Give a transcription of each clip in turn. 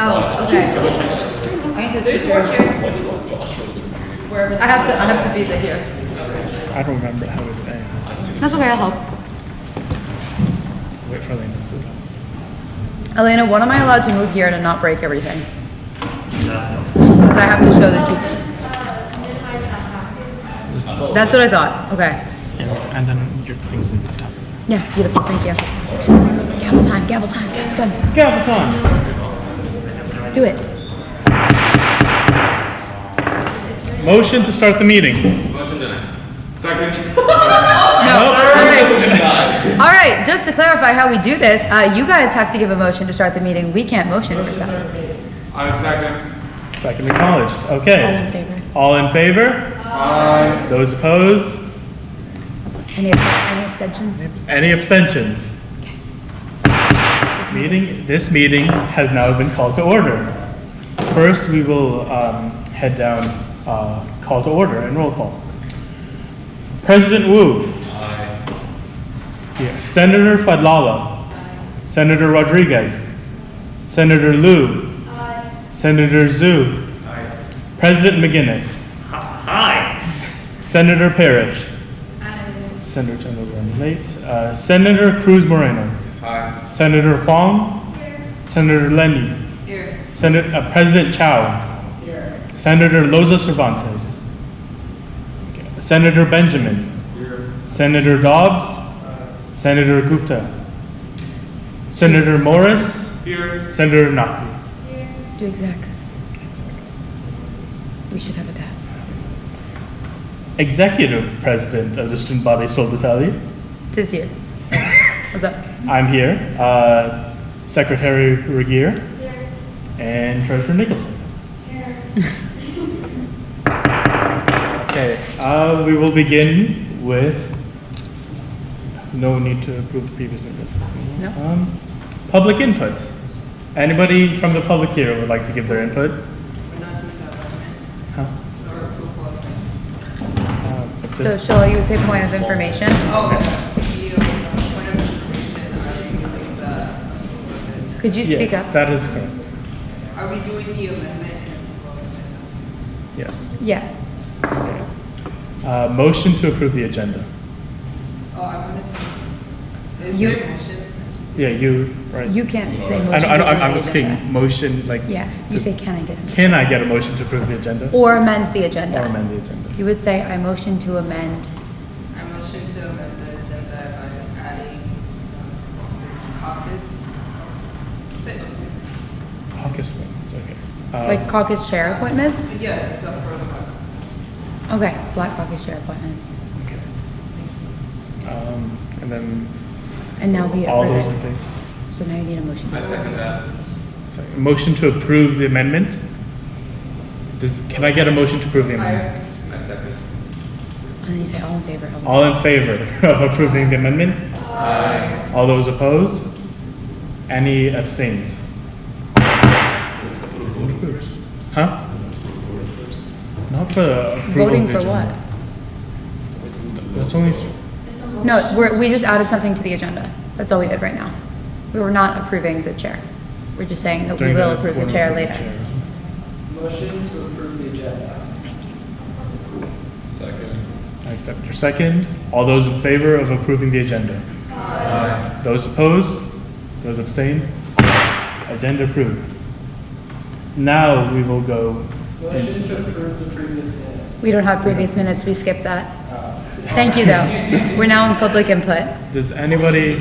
Oh, okay. I need to There's sit more here. chairs. Wherever. I have to be the here. I don't remember how it ends. That's okay, I'll help. Wait for Elena to sit. Elena, when am I allowed to move here to not break everything? Because I have to show that you. That's what I thought. Okay. And then your things in the top. Yeah, beautiful. Thank you. Gavel time. Gavel time. Gavel time. Gavel time. Do it. Motion to start the meeting. Second. No. Okay. All right. Just to clarify how we do this, you guys have to give a motion to start the meeting. We can't motion for stuff. I second. Second acknowledged. Okay. All in favor? All in favor? Aye. Those opposed? Any abstentions? Any abstentions? This meeting has now been called to order. First, we will head down call to order and roll call. President Wu. Here. Senator Fadlala. Senator Rodriguez. Senator Liu. Senator Zhu. President McGuinness. Senator Parrish. Senator Chandler running late. Senator Cruz Moreno. Aye. Senator Huang. Senator Lenny. Here. President Chow. Here. Senator Loza Cervantes. Okay. Senator Benjamin. Senator Dobbs. Senator Gupta. Senator Morris. Here. Senator Naki. Do exec. We should have a dad. Executive President of the Student Body Soldatelli. Tis here. What's up? I'm here. Secretary Regier. And Treasurer Nicholson. Okay, we will begin with no need to approve previous minutes. No. Public input. Anybody from the public here would like to give their input? We're not doing that, Huh? or approval of it. So, Shola, you would say point of information? Oh, the point of information, are we doing the approval of it? Could you speak Yes, up? that is correct. Are we doing the amendment and approval of it? Yes. Yeah. Okay. Motion to approve the agenda. Oh, I wanted to. Is You- there a motion? Yeah, you, right? You can't say motion. I don't, to I'm amend the asking agenda. motion, like. Yeah, you just- say, can I get a motion? Can I get a motion to approve the agenda? Or amends the agenda. Or amend the agenda? You would say, I motion to amend. I motion to amend the agenda by adding, caucus. Is it appointments? Caucus ones, okay. Like caucus chair appointments? Yes, stuff for the caucus. Okay, black caucus chair appointments. Okay. And then And now we. all those in favor? So now you need a motion. I second that. Sorry, motion to approve the amendment? Can I get a motion to approve the amendment? I second. And then you say all in favor. All in favor of approving the amendment? Aye. All those opposed? Any abstains? Huh? Not for the approval Voting of the for what? agenda. That's only, No, we just added something to the agenda. That's all we did right now. We were not approving the chair. We're just saying that we during will the approve the board chair of the later. chair. Motion to approve the agenda. Second. I accept your second. All those in favor of approving the agenda? Aye. Those opposed? Those abstain? Agenda approved. Now we will go Motion into, to approve the previous minutes. We don't have previous minutes. We skipped that. Thank you, though. We're now in public input. does anybody,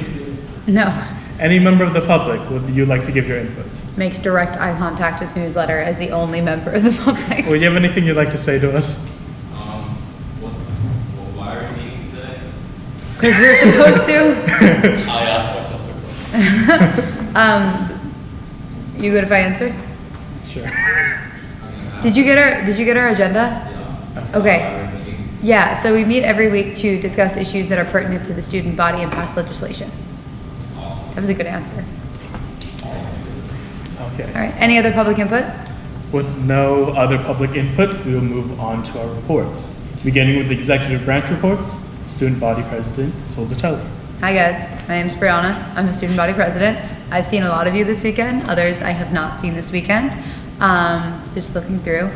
No. any member of the public, would you like to give your input? Makes direct eye contact with newsletter as the only member of the public. Or do you have anything you'd like to say to us? Why are we meeting today? Because we're supposed to. I asked myself the question. You good if I answer? Sure. Did you get our agenda? Okay. Yeah, so we meet every week to discuss issues that are pertinent to the student body and pass legislation. That was a good answer. Okay. All right, any other public input? With no other public input, we will move on to our reports. Beginning with the executive branch reports, student body president Soldatelli. Hi guys, my name is Brianna. I'm a student body president. I've seen a lot of you this weekend. Others I have not seen this weekend. Just looking through.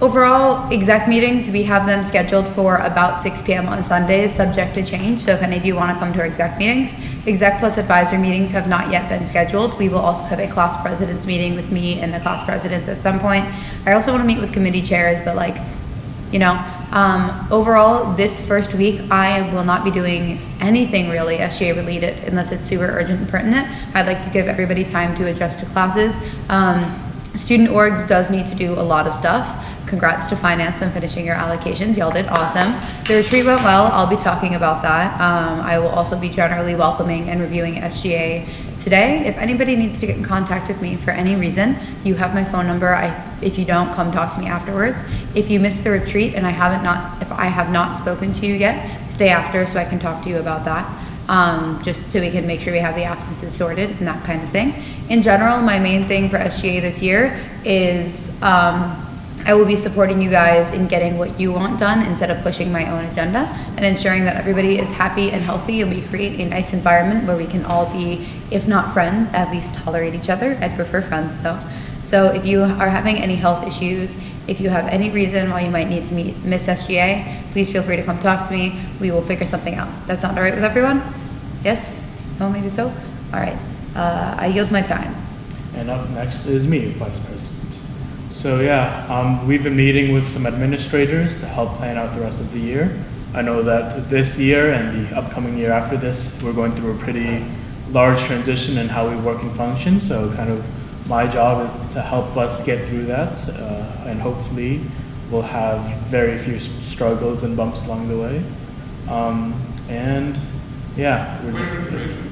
Overall, exec meetings, we have them scheduled for about 6 p.m. on Sundays, subject to change. So if any of you want to come to our exec meetings, exec plus advisor meetings have not yet been scheduled. We will also have a class presidents meeting with me and the class presidents at some point. I also want to meet with committee chairs, but like, you know, overall, this first week, I will not be doing anything really SGA related unless it's super urgent and pertinent. I'd like to give everybody time to adjust to classes. Student orgs does need to do a lot of stuff. Congrats to finance on finishing your allocations. Y'all did awesome. The retreat went well. I'll be talking about that. I will also be generally welcoming and reviewing SGA today. If anybody needs to get in contact with me for any reason, you have my phone number. If you don't, come talk to me afterwards. If you missed the retreat and if I have not spoken to you yet, stay after so I can talk to you about that. Just so we can make sure we have the absences sorted and that kind of thing. In general, my main thing for SGA this year is I will be supporting you guys in getting what you want done instead of pushing my own agenda, and ensuring that everybody is happy and healthy and we create a nice environment where we can all be, if not friends, at least tolerate each other. I'd prefer friends though. So if you are having any health issues, if you have any reason why you might need to miss SGA, please feel free to come talk to me. We will figure something out. That sound all right with everyone? Yes? No, maybe so? All right. I yield my time. And up next is me, Vice President. So yeah, we've been meeting with some administrators to help plan out the rest of the year. I know that this year and the upcoming year after this, we're going through a pretty large transition in how we work and function. So kind of my job is to help us get through that, and hopefully we'll have very few struggles and bumps along the way. And yeah, we're Which just. information?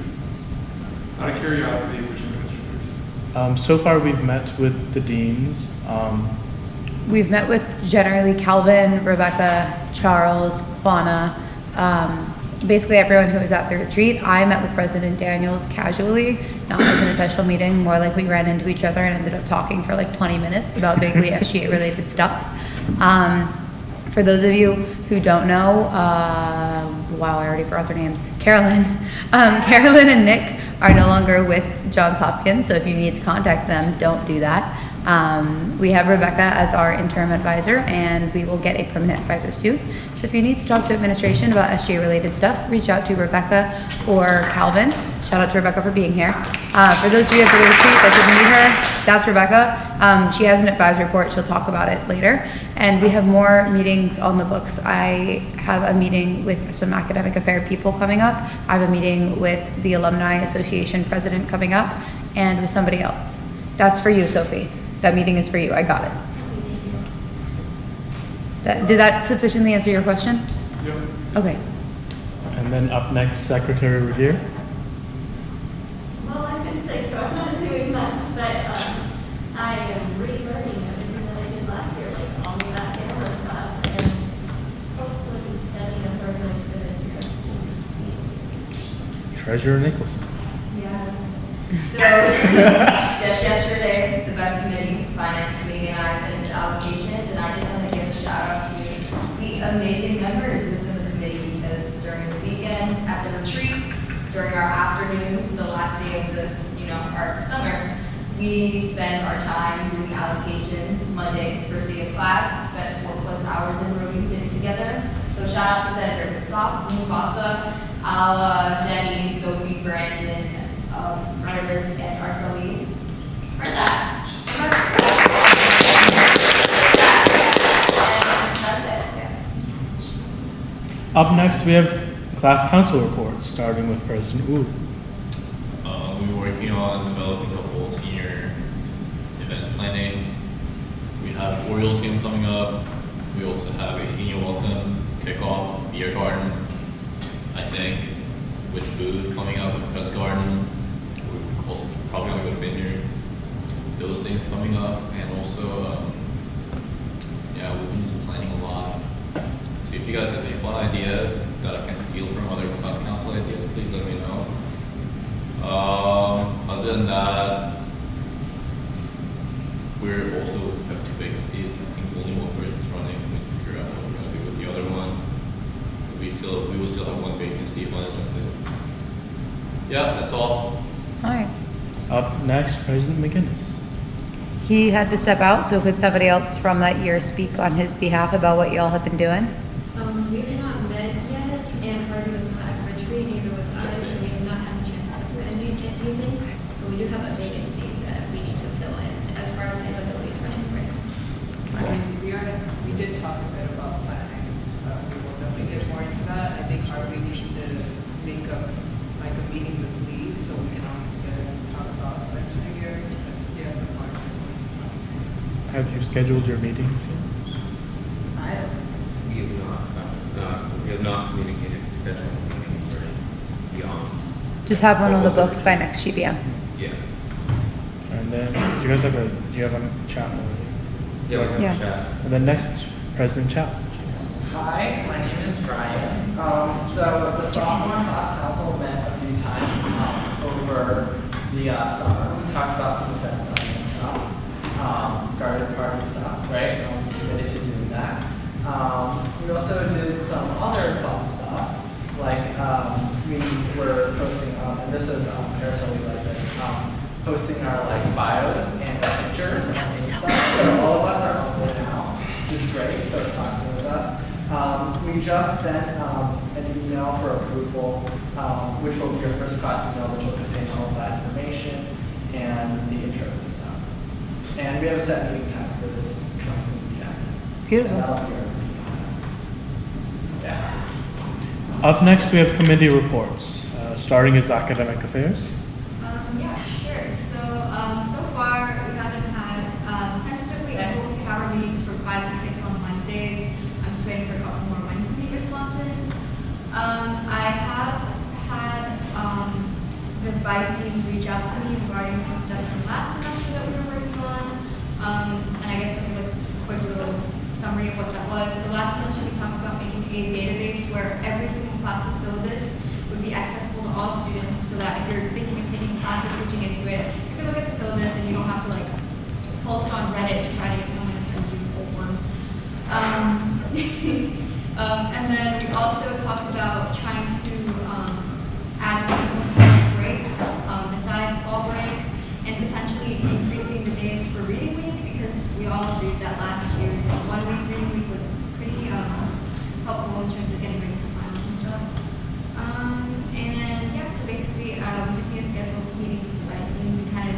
Out of curiosity, which administrators? So far, we've met with the deans. We've met with generally Calvin, Rebecca, Charles, Juana, basically everyone who was at the retreat. I met with President Daniels casually, not as an official meeting, more like we ran into each other and ended up talking for like 20 minutes about vaguely SGA related stuff. For those of you who don't know, wow, I already forgot their names. Carolyn and Nick are no longer with Johns Hopkins, so if you need to contact them, don't do that. We have Rebecca as our interim advisor, and we will get a permanent advisor soon. So if you need to talk to administration about SGA related stuff, reach out to Rebecca or Calvin. Shout out to Rebecca for being here. For those of you at the retreat that didn't meet her, that's Rebecca. She has an advisory report. She'll talk about it later. And we have more meetings on the books. I have a meeting with some academic affair people coming up. I have a meeting with the Alumni Association president coming up, and with somebody else. That's for you, Sophie. That meeting is for you. I got it. Did that sufficiently answer your question? Yep. Okay. And then up next, Secretary Revere. Well, I've been sick, so I'm not doing much, but I am relearning everything that I did last year, like all the back camera stuff, and hopefully getting us organized for this year. Treasurer Nicholson. Yes. So, just yesterday, the BEST committee, finance committee, and I finished allocations, and I just want to give a shout out to the amazing members within the committee, because during the weekend, at the retreat, during our afternoons, the last day of our summer, we spent our time doing allocations. Monday, first day of class, spent 4+ hours in Brogan City together. So shout out to Senator Mufasa, Ala, Jenny, Sophie, Brandon, Iris, and Arceli for that. And that's it. Yeah. Up next, we have class council reports, starting with President Wu. We're working on developing the whole senior event planning. We have Orioles game coming up. We also have a senior welcome kickoff, beer garden. I think with food coming up with press garden. We're also probably gonna go to Vineyard. Those things coming up, and also yeah, we've been just planning a lot. So if you guys have any fun ideas that I can steal from other class council ideas, please let me know. Other than that, we're also have 2 vacancies. I think only one person is running, so we need to figure out what we're gonna do with the other one. We will still have 1 vacancy if I jump in. Yeah, that's all. All right. Up next, President McGinnis. He had to step out, so could somebody else from that year speak on his behalf about what y'all have been doing? We have not met yet, and Harvey was not at the retreat, neither was I, so we have not had a chance to put anything. But we do have a vacancy that we need to fill in as far as capabilities running for. I mean, we did talk a bit about planning, we will definitely get more into that. I think Harvey needs to make up like a meeting with leads, so we can all get together and talk about next year. Yes, I'm part of this one. Have you scheduled your meetings yet? We have not communicated scheduling meetings or beyond. Just have one on the books by next GBM. Yeah. And then, do you guys have a chat already? Yeah, we have Yeah. a chat. And then next, President Chow. Hi, my name is Ryan. So the sophomore class council met a few times over the summer. We talked about some event planning and stuff, garden party stuff, right? We committed to doing that. We also did some other fun stuff, like we were posting, and this was Parasol, we like this, posting our like bios and our pictures and stuff. So all of us are on there now, which is great. So the class knows us. We just sent an email for approval, which will be your first class email, which will contain all of that information and the intros and stuff. And we have a set meeting time for this coming weekend. Beautiful. And that'll be our yeah. Up next, we have committee reports. Starting is academic affairs. Yeah, sure. So far, we haven't had, tentatively, I hope we can have our meetings from 5 to 6 on Wednesdays. I'm just waiting for a couple more Wednesday responses. I have had the advice teams reach out to me regarding some stuff from last semester that we were working on. And I guess I'll give a quick little summary of what that was. So last semester, we talked about making a database where every single class's syllabus would be accessible to all students, so that if you're thinking of taking a class or switching into it, you can look at the syllabus and you don't have to like post on Reddit to try to get someone to send you homework. And then we also talked about trying to add some breaks besides fall break, and potentially increasing the days for reading week, because we all agreed that last year's 1 week reading week was pretty helpful in terms of getting ready for finals and stuff. And yeah, so basically we just need to schedule meetings with the vice deans and kind of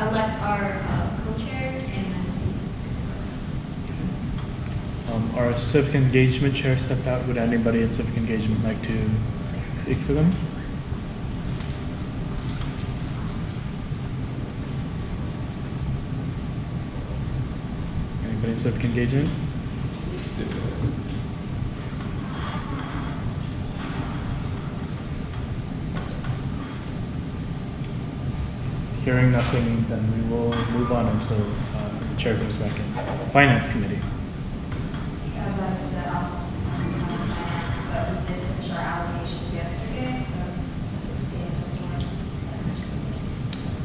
elect our co-chair, and then Our civic engagement chair stepped out. Would anybody in civic engagement like to speak for them? Anybody in civic engagement? Hearing nothing, then we will move on until the chair goes back in. Finance committee. as I said, I'll finance, but we did finish our allocations yesterday, so we'll see it's looking like.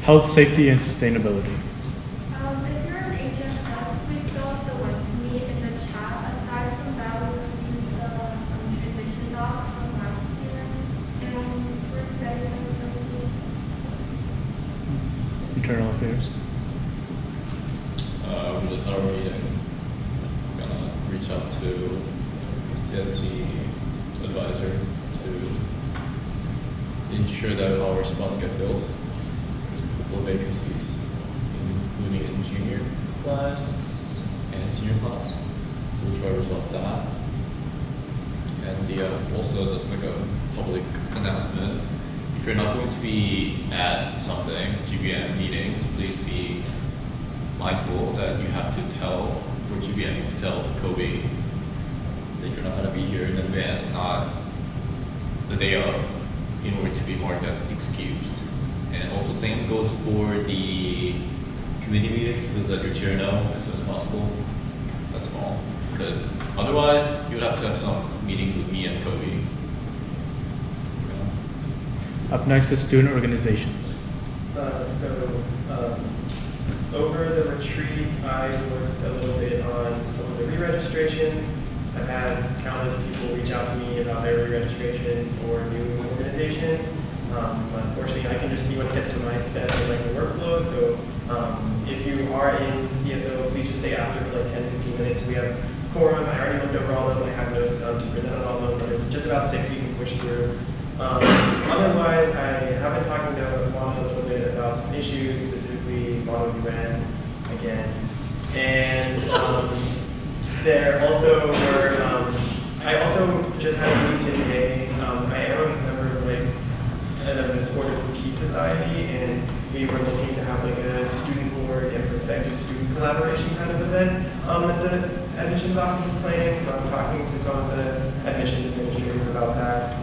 Health, safety, and sustainability. If you're on HSS, please fill out the link to me in the chat. Aside from that, we reviewed the transition doc from last year, and we're excited to move those things. Internal affairs. We just had our meeting. We're gonna reach out to CSC advisor to ensure that our spots get filled. There's a couple of vacancies, including in junior class and senior class. So we'll try to resolve that. And also just like a public announcement. If you're not going to be at something, GBM meetings, please be mindful that you have to tell, for GBM, to tell Kobe that you're not going to be here in advance, not the day of, in order to be marked as excused. And also same goes for the committee meetings, please let your chair know as soon as possible. That's all. Because otherwise, you would have to have some meetings with me and Kobe. Up next is student organizations. Over the retreat, I worked a little bit on some of the re-registrations. I've had countless people reach out to me about their re-registrations or new organizations. Unfortunately, I can just see what gets to my step and like the workflow. So if you are in CSO, please just stay after for like 10-15 minutes. We have quorum. I already looked over all of them. I have notes to present on all of them, but there's just about 6 we can push through. Otherwise, I have been talking to Juan a little bit about some issues, specifically model UN again. And there also were, I also just had a meeting today. I am a member of like an supportive key society, and we were looking to have like a student board and prospective student collaboration kind of event that the admissions office is planning. So I'm talking to some of the admissions administrators about that.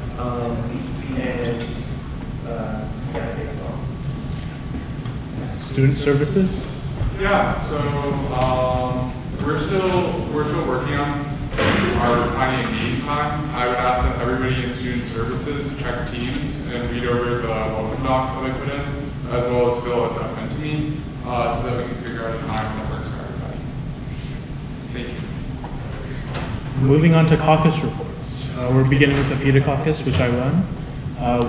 Yeah, I think that's all. Student services? Yeah, so we're still working on our finding a meeting time. I would ask that everybody in student services check Teams and read over the welcome doc that I put in, as well as fill out that meant to me, so that we can figure out a time that works for everybody. Thank you. Moving on to caucus reports. We're beginning with the PETA caucus, which I run.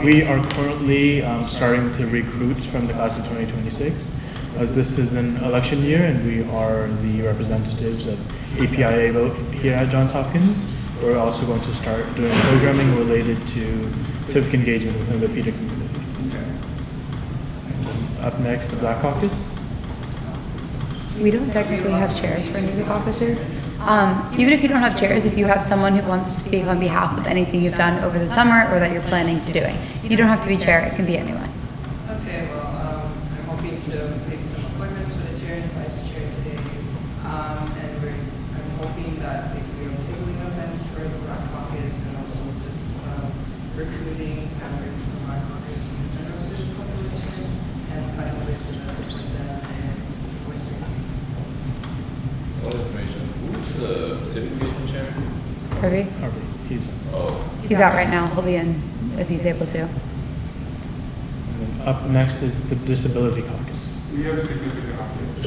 We are currently starting to recruit from the class of 2026, as this is an election year and we are the representatives of APIA vote here at Johns Hopkins. We're also going to start doing programming related to civic engagement within the PETA community. And then up next, the Black Caucus. We don't technically have chairs for any of the caucuses. Even if you don't have chairs, if you have someone who wants to speak on behalf of anything you've done over the summer or that you're planning to doing, you don't have to be chair, it can be anyone. Okay, well, I'm hoping to make some appointments for the chair and vice chair today. And I'm hoping that we are tabling events for the Black Caucus and also just recruiting members from the Black Caucus from the general student population and finding ways to support them and voice their needs. All information. Who's the civic engagement chair? Harvey? Harvey, he's He's out right now. He'll be in if he's able to. And then up next is the Disability Caucus. We have significant updates.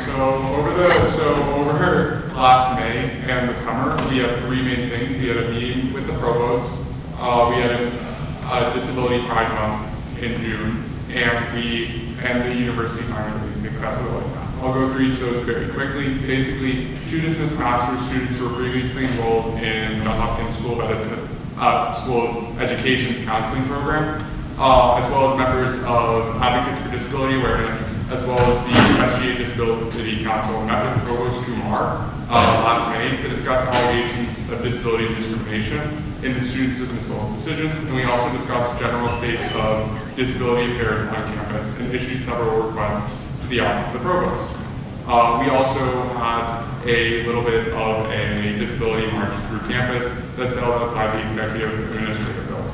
So over last May and the summer, we had 3 main things. We had a meeting with the provost. We had a Disability Pride Month in June, and the university finally released accessibility map. I'll go through each of those very quickly. Basically, 2 dismissed master's students who were previously enrolled in Johns Hopkins School of Education's counseling program, as well as members of Advocates for Disability Awareness, as well as the SGA Disability Council, met with Provost Kumar last May to discuss allegations of disability discrimination in the students' dismissal decisions, and we also discussed general state of disability affairs on campus and issued several requests to the Office of the Provost. We also had a little bit of a disability march through campus that's held outside the Executive Administrative Building.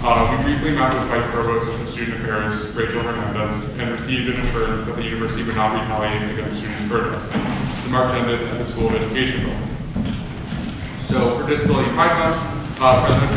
We briefly met with Vice Provost of Student Affairs, Rachel Hernandez, and received an assurance that the university would not retaliate against students protesting. The march ended at the School of Education building. So for Disability Pride Month, President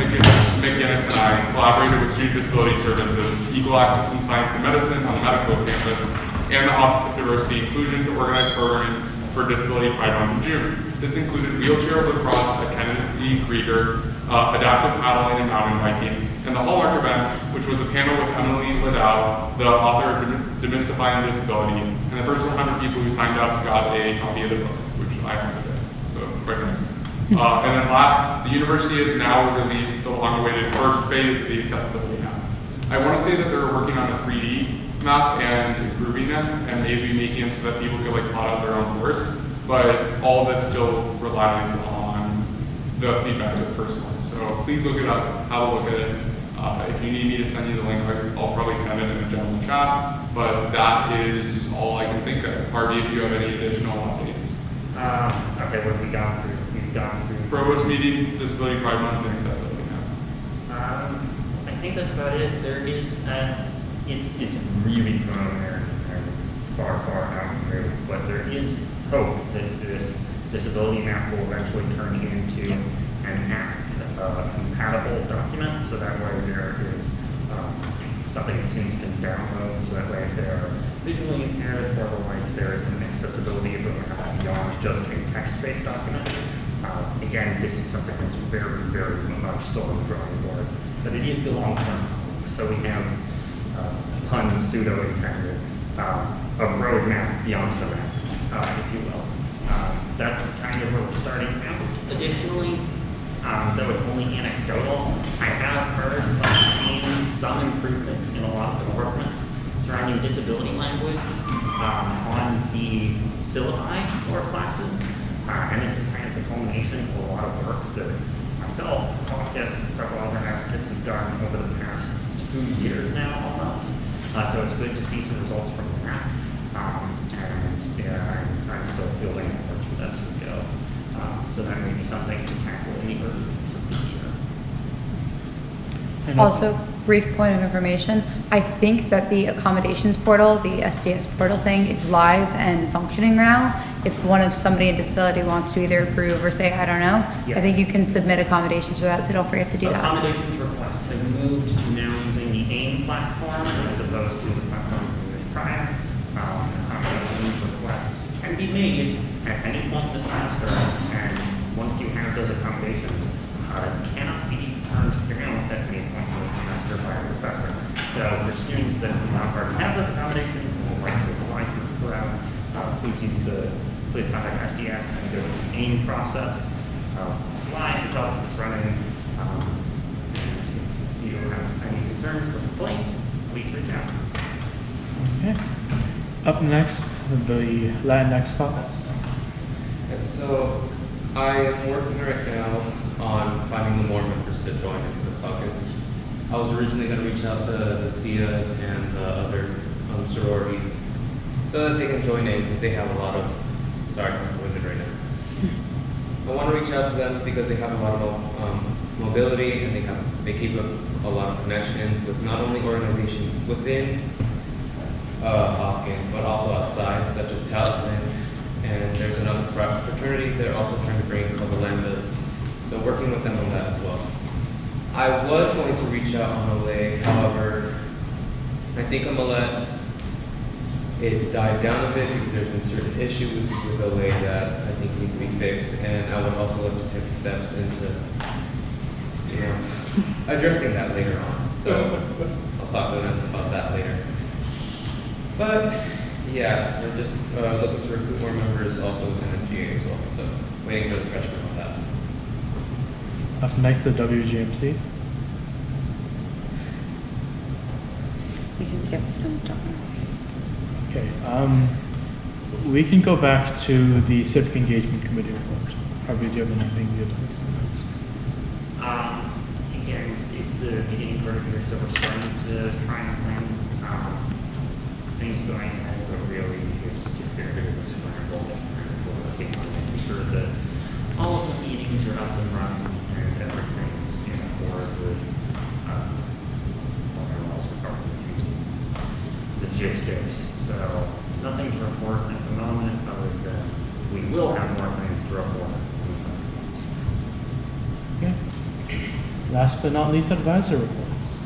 McGinnis and I collaborated with Student Disability Services, Equal Access in Science and Medicine on the medical campus, and the Office of Diversity and Inclusion to organize programming for Disability Pride Month in June. This included wheelchair lacrosse at Kennedy Krieger, adaptive paddling and mountain biking, and the Hallmark event, which was a panel with Emily Liddell, the author of Demystifying Disability, and the first 100 people who signed up got a copy of the book, which I also did, so quite nice. And then last, the university has now released the long-awaited first phase of the accessibility map. I want to say that they're working on a 3D map and improving it, and maybe making it so that people could like plot out their own course, but all of this still relies on the feedback of the first one. So please look it up, have a look at it. If you need me to send you the link, I'll probably send it in the general chat, but that is all I can think of. Harvey, if you have any additional updates. Okay, what have we gone through? We've gone through Provost meeting, Disability Pride Month, and accessibility map. I think that's about it. There is, it's really preliminary and far out here, but there is hope that this disability map will eventually turn into an app compatible document, so that way there is something that students can download, so that way if they're visually impaired or otherwise there is an accessibility beyond just a text-based document. Again, this is something that's very much still on the drawing board, but it is the long-term So we have pun pseudo intended a roadmap beyond the map, if you will. That's kind of where we're starting out. Additionally, though it's only anecdotal, I have heard seen some improvements in a lot of departments surrounding disability language on the syllabi for classes. And this is kind of the culmination of a lot of work that myself, Caucus, and several other advocates have done over the past 2 years now almost. So it's good to see some results from that. And yeah, I'm still fielding efforts for that to go. So that may be something to tackle in the early days of the year. And Also, brief point of information, I think that the accommodations portal, the SDS portal thing, is live and functioning now. If somebody in disability wants to either approve or say, I don't know, I think you can submit accommodations for that, so don't forget to do that. Accommodations requests have moved to now using the AIM platform as opposed to the platform we used prior. Accommodations requests can be made at any point in the semester, and once you have those accommodations, cannot be turned down at any point in the semester by a professor. So for students that already have those accommodations and would like to apply for them, please contact SDS and go through the AIM process. It's live, it's up, it's running. And if you have any concerns or complaints, please reach out. Okay. Up next, the Latinx caucus. And so I am working right now on finding more members to join into the caucus. I was originally going to reach out to the SIAs and the other sororities so that they can join in since they have a lot of, sorry, I'm winded right now. I want to reach out to them because they have a lot of mobility and they keep a lot of connections with not only organizations within Hopkins, but also outside, such as Towson. And there's another fraternity they're also trying to bring called the Lambdas. So working with them on that as well. I was going to reach out on Olay, however, I think I'm gonna let it die down a bit because there's been certain issues with Olay that I think need to be fixed, and I would also like to take steps into, addressing that later on. So I'll talk to them about that later. But yeah, we're just looking to recruit more members also within SGA as well. So waiting for the freshmen on that. Up next, the WGMC. We can skip from the top. Okay. We can go back to the Civic Engagement Committee report. Harvey, do you have anything you'd like to announce? Again, it's the beginning part of the year, so we're starting to try and plan things going ahead, but really it's very scramble. And we're working on making sure that all of the meetings are up and running and everything's in accord with what our laws require logistics. So nothing to report at the moment other than we will have more things to report. Okay. Last but not least, advisor reports.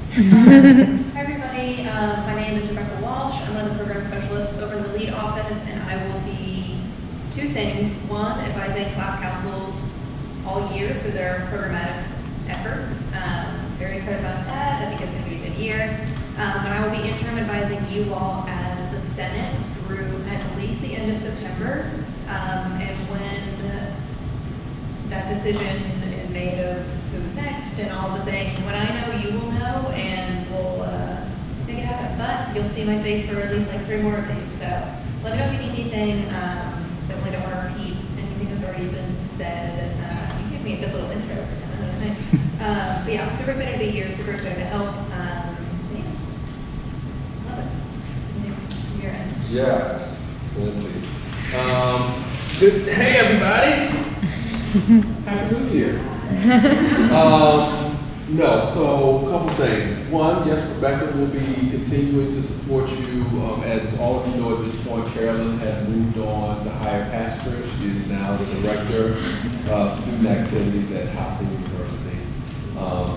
Hi everybody, my name is Rebecca Walsh. I'm one of the program specialists over in the lead office, and I will be two things. One, advising class councils all year for their programmatic efforts. Very excited about that. I think it's going to be a good year. But I will be interim advising you all as the Senate through at least the end of September. And when that decision is made of who's next and all the things, when I know, you will know, and we'll make it happen. But you'll see my face for at least like 3 more of these. So let me know if you need anything. Definitely don't want to repeat anything that's already been said. You gave me a good little intro for 10 minutes. Nice. But yeah, I'm super excited to be here, super excited to help. Yeah. Love it. Anything from your end? Yes, Lindsay. Good. Hey, everybody. Happy New Year. No, so a couple things. One, yes, Rebecca will be continuing to support you. As all of you know at this point, Carolyn has moved on to higher pasture. She is now the director of student activities at Towson University.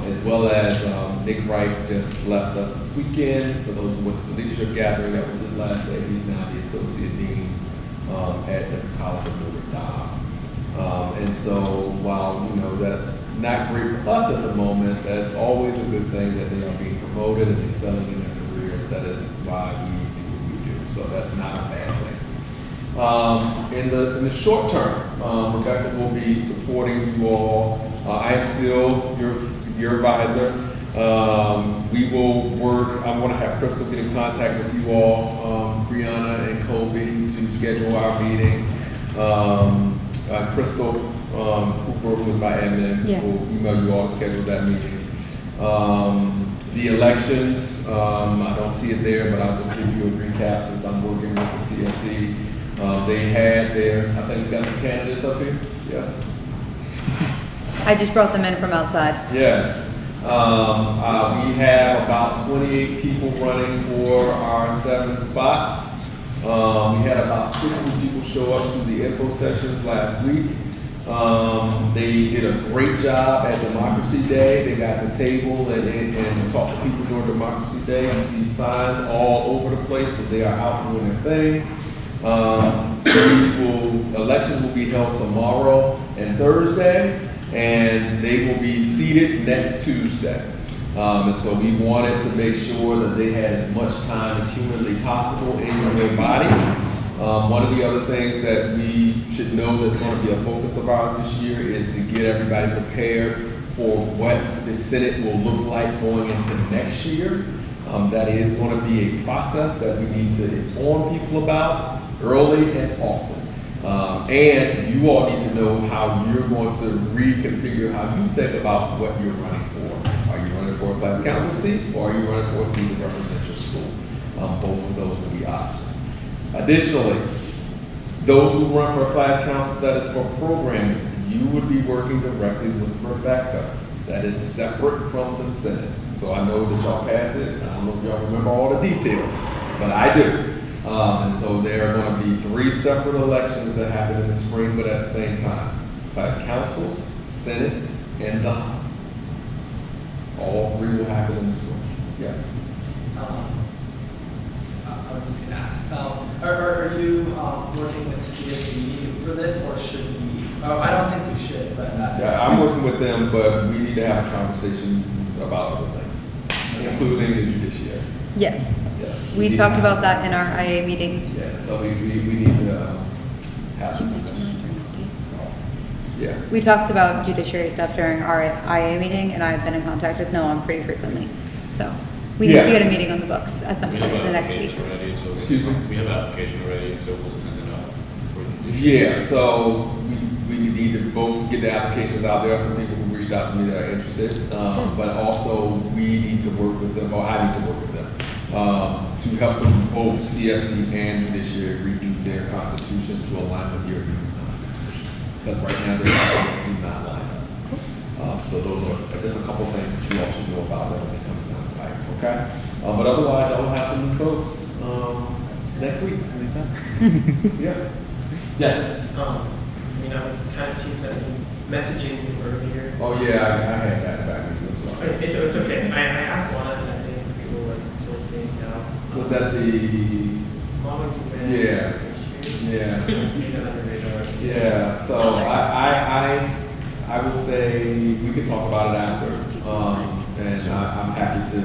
As well as Nick Wright just left us this weekend. For those who went to the leadership gathering, that was his last day. He's now the associate dean at the College of Notre Dame. And so while, you know, that's not great for us at the moment, that's always a good thing that they are being promoted and excelling in their careers. That is why we do what we do. So that's not a bad thing. In the short term, Rebecca will be supporting you all. I am still your advisor. We will work. I'm going to have Crystal get in contact with you all, Brianna and Colby, to schedule our meeting. Crystal Cooper, who was my admin, will email you all to schedule that meeting. The elections, I don't see it there, but I'll just give you a recap since I'm working with the CSE. They had their, I think we got some candidates up here. Yes. I just brought them in from outside. Yes. We have about 28 people running for our 7 spots. We had about 60 people show up to the info sessions last week. They did a great job at Democracy Day. They got the table and talked to people during Democracy Day. You see signs all over the place, so they are out doing their thing. Elections will be held tomorrow and Thursday, and they will be seated next Tuesday. And so we wanted to make sure that they had as much time as humanly possible in their body. One of the other things that we should know that's going to be a focus of ours this year is to get everybody prepared for what the Senate will look like going into next year. That is going to be a process that we need to inform people about early and often. And you all need to know how you're going to reconfigure how you think about what you're running for. Are you running for a class council seat, or are you running for a seat that represents your school? Both of those will be options. Additionally, those who run for a class council that is for programming, you would be working directly with Rebecca. That is separate from the Senate. So I know that y'all pass it. I don't know if y'all remember all the details, but I do. And so there are going to be 3 separate elections that happen in the spring, but at the same time. Class councils, Senate, and the House. All 3 will happen in the spring. Yes? I was just going to ask, are you working with CSE for this, or should we? Oh, I don't think we should, but. Yeah, I'm working with them, but we need to have a conversation about other things, including the judiciary. Yes. Yes. We talked about that in our IA meeting. Yeah, so we need to have some discussions. Yeah. We talked about judiciary stuff during our IA meeting, and I've been in contact with Noam pretty frequently. So we need to get a meeting on the books at some point in the next week. Excuse me? We have application already, so we'll send it out. Yeah, so we need to both get the applications out. There are some people who reached out to me that are interested, but also we need to work with them, or I need to work with them, to help them both CSE and judiciary redo their constitutions to align with your new constitution. Because right now their documents do not line up. So those are just a couple of things that you all should know about that when they come down the pipe, okay? But otherwise, I will have some new folks next week. Yeah. Yes. I mean, I was kind of team messaging you earlier. Oh yeah, I had that back with you. I'm sorry. It's okay. I asked one, and I think we will like sort things out. Was that the? Mama Yeah. Yeah. Yeah. So I will say we can talk about it after, and I'm happy to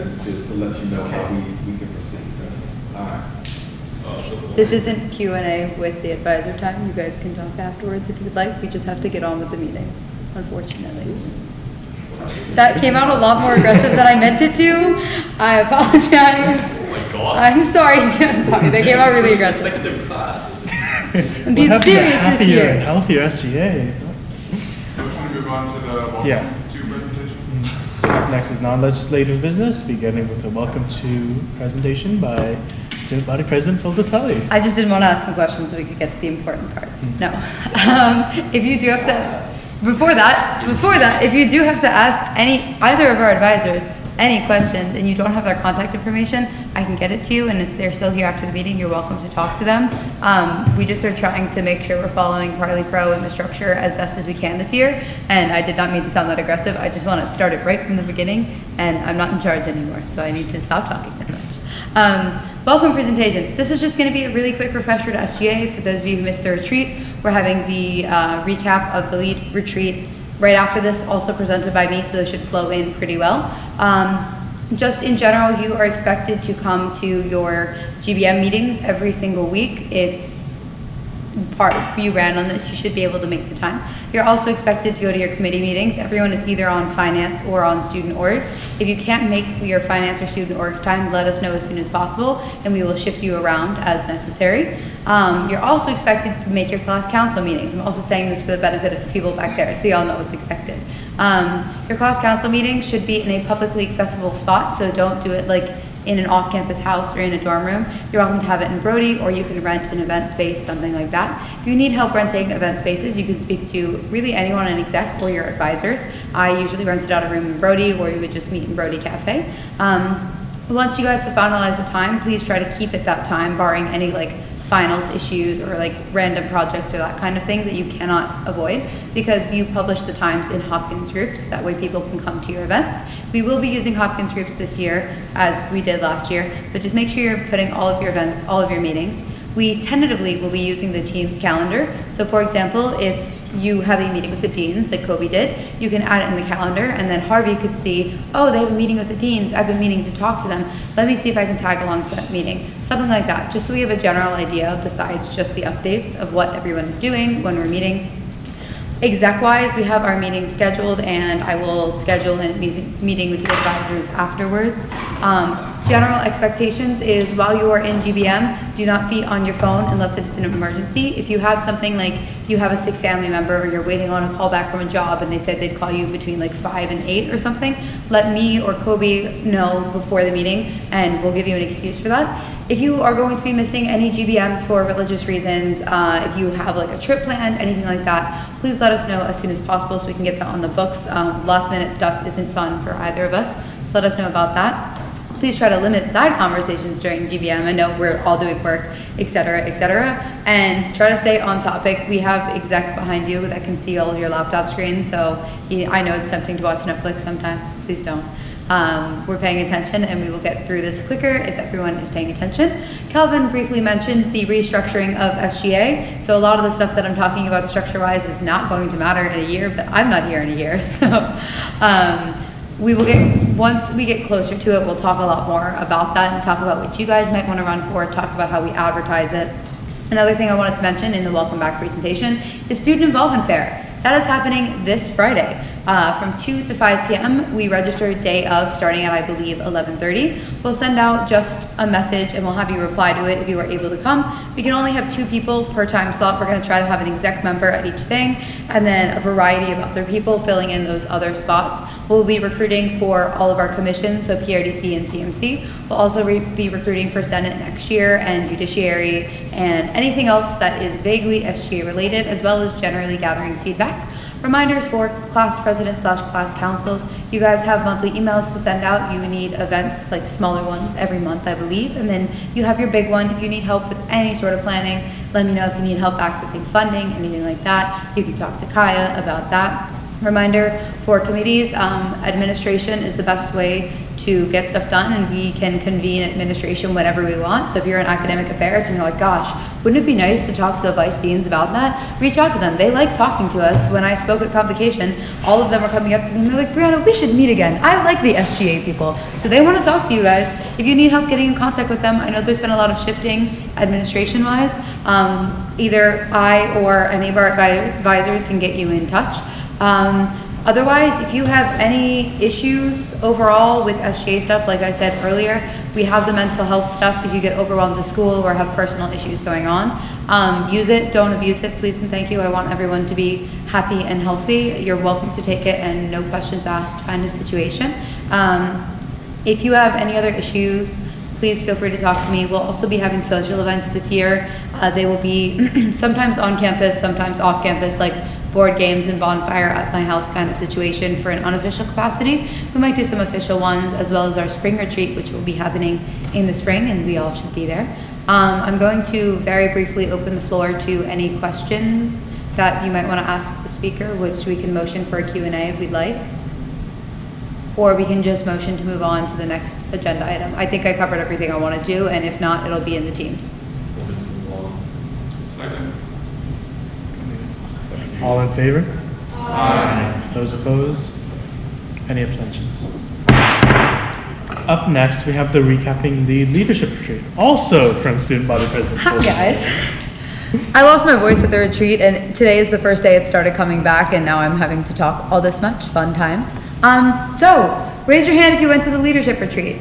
let you know how we can proceed. All right. This isn't Q&A with the advisor time. You guys can talk afterwards if you'd like. We just have to get on with the meeting, unfortunately. That came out a lot more aggressive than I meant it to. I apologize. Oh my God. I'm sorry. I'm sorry. They came out really aggressive. Consecutive class. I'm being serious this year. And healthier SGA. Motion to move on to the welcome to presentation. Up next is non-legislative business, beginning with a welcome to presentation by Student Body President Soldatelli. I just didn't want to ask a question so we could get to the important part. No. If you do have to, before that, if you do have to ask either of our advisors any questions and you don't have their contact information, I can get it to you. And if they're still here after the meeting, you're welcome to talk to them. We just are trying to make sure we're following Parley Pro and the structure as best as we can this year. And I did not mean to sound that aggressive. I just want to start it right from the beginning. And I'm not in charge anymore, so I need to stop talking as much. Welcome presentation. This is just going to be a really quick refresher to SGA for those of you who missed the retreat. We're having the recap of the lead retreat right after this, also presented by me, so those should flow in pretty well. Just in general, you are expected to come to your GBM meetings every single week. It's you ran on this, you should be able to make the time. You're also expected to go to your committee meetings. Everyone is either on finance or on student orgs. If you can't make your finance or student orgs time, let us know as soon as possible and we will shift you around as necessary. You're also expected to make your class council meetings. I'm also saying this for the benefit of the people back there, so y'all know what's expected. Your class council meeting should be in a publicly accessible spot, so don't do it like in an off-campus house or in a dorm room. You're welcome to have it in Brody, or you can rent an event space, something like that. If you need help renting event spaces, you can speak to really anyone in exec or your advisors. I usually rented out a room in Brody, or you would just meet in Brody Cafe. Once you guys have finalized the time, please try to keep it that time, barring any like finals issues or like random projects or that kind of thing that you cannot avoid, because you publish the times in Hopkins groups. That way people can come to your events. We will be using Hopkins groups this year as we did last year, but just make sure you're putting all of your events, all of your meetings. We tentatively will be using the Teams calendar. So for example, if you have a meeting with the deans like Kobe did, you can add it in the calendar, and then Harvey could see, oh, they have a meeting with the deans, I've been meaning to talk to them, let me see if I can tag along to that meeting. Something like that, just so we have a general idea besides just the updates of what everyone is doing when we're meeting. Exec-wise, we have our meetings scheduled, and I will schedule a meeting with the advisors afterwards. General expectations is while you are in GBM, do not be on your phone unless it is an emergency. If you have something like you have a sick family member, or you're waiting on a call back from a job and they said they'd call you between like 5 and 8 or something, let me or Kobe know before the meeting and we'll give you an excuse for that. If you are going to be missing any GBMs for religious reasons, if you have like a trip planned, anything like that, please let us know as soon as possible so we can get that on the books. Last minute stuff isn't fun for either of us, so let us know about that. Please try to limit side conversations during GBM. I know we're all doing work, etc., and try to stay on topic. We have exec behind you that can see all of your laptop screens, so I know it's tempting to watch Netflix sometimes. Please don't. We're paying attention, and we will get through this quicker if everyone is paying attention. Calvin briefly mentioned the restructuring of SGA, so a lot of the stuff that I'm talking about structure-wise is not going to matter in a year, but I'm not here in a year, so we will once we get closer to it, we'll talk a lot more about that and talk about what you guys might want to run for, talk about how we advertise it. Another thing I wanted to mention in the welcome back presentation is Student Involvement Fair. That is happening this Friday from 2 to 5 p.m. We register day of, starting at, I believe, 11:30. We'll send out just a message and we'll have you reply to it if you are able to come. We can only have 2 people per time slot. We're going to try to have an exec member at each thing, and then a variety of other people filling in those other spots. We'll be recruiting for all of our commissions, so PRDC and CMC. We'll also be recruiting for Senate next year, and Judiciary, and anything else that is vaguely SGA related, as well as generally gathering feedback. Reminders for class presidents / class councils. You guys have monthly emails to send out. You need events, like smaller ones, every month, I believe. And then you have your big one. If you need help with any sort of planning, let me know. If you need help accessing funding, anything like that, you can talk to Kaya about that. Reminder for committees, administration is the best way to get stuff done, and we can convene administration whenever we want. So if you're in academic affairs and you're like, gosh, wouldn't it be nice to talk to the vice deans about that? Reach out to them. They like talking to us. When I spoke at Convocation, all of them were coming up to me and they're like, Brianna, we should meet again. I like the SGA people. So they want to talk to you guys. If you need help getting in contact with them, I know there's been a lot of shifting administration-wise. Either I or any of our advisors can get you in touch. Otherwise, if you have any issues overall with SGA stuff, like I said earlier, we have the mental health stuff if you get overwhelmed at school or have personal issues going on. Use it, don't abuse it, please and thank you. I want everyone to be happy and healthy. You're welcome to take it and no questions asked kind of situation. If you have any other issues, please feel free to talk to me. We'll also be having social events this year. They will be sometimes on campus, sometimes off campus, like board games and bonfire at my house kind of situation for an unofficial capacity. We might do some official ones, as well as our spring retreat, which will be happening in the spring, and we all should be there. I'm going to very briefly open the floor to any questions that you might want to ask the speaker, which we can motion for a Q&A if we'd like. Or we can just motion to move on to the next agenda item. I think I covered everything I want to do, and if not, it'll be in the Teams. Second. All in favor? Aye. Those opposed? Any abstentions? Up next, we have the recapping the leadership retreat, also from student body president. Hi guys. I lost my voice at the retreat, and today is the first day it started coming back, and now I'm having to talk all this much. Fun times. So raise your hand if you went to the leadership retreat.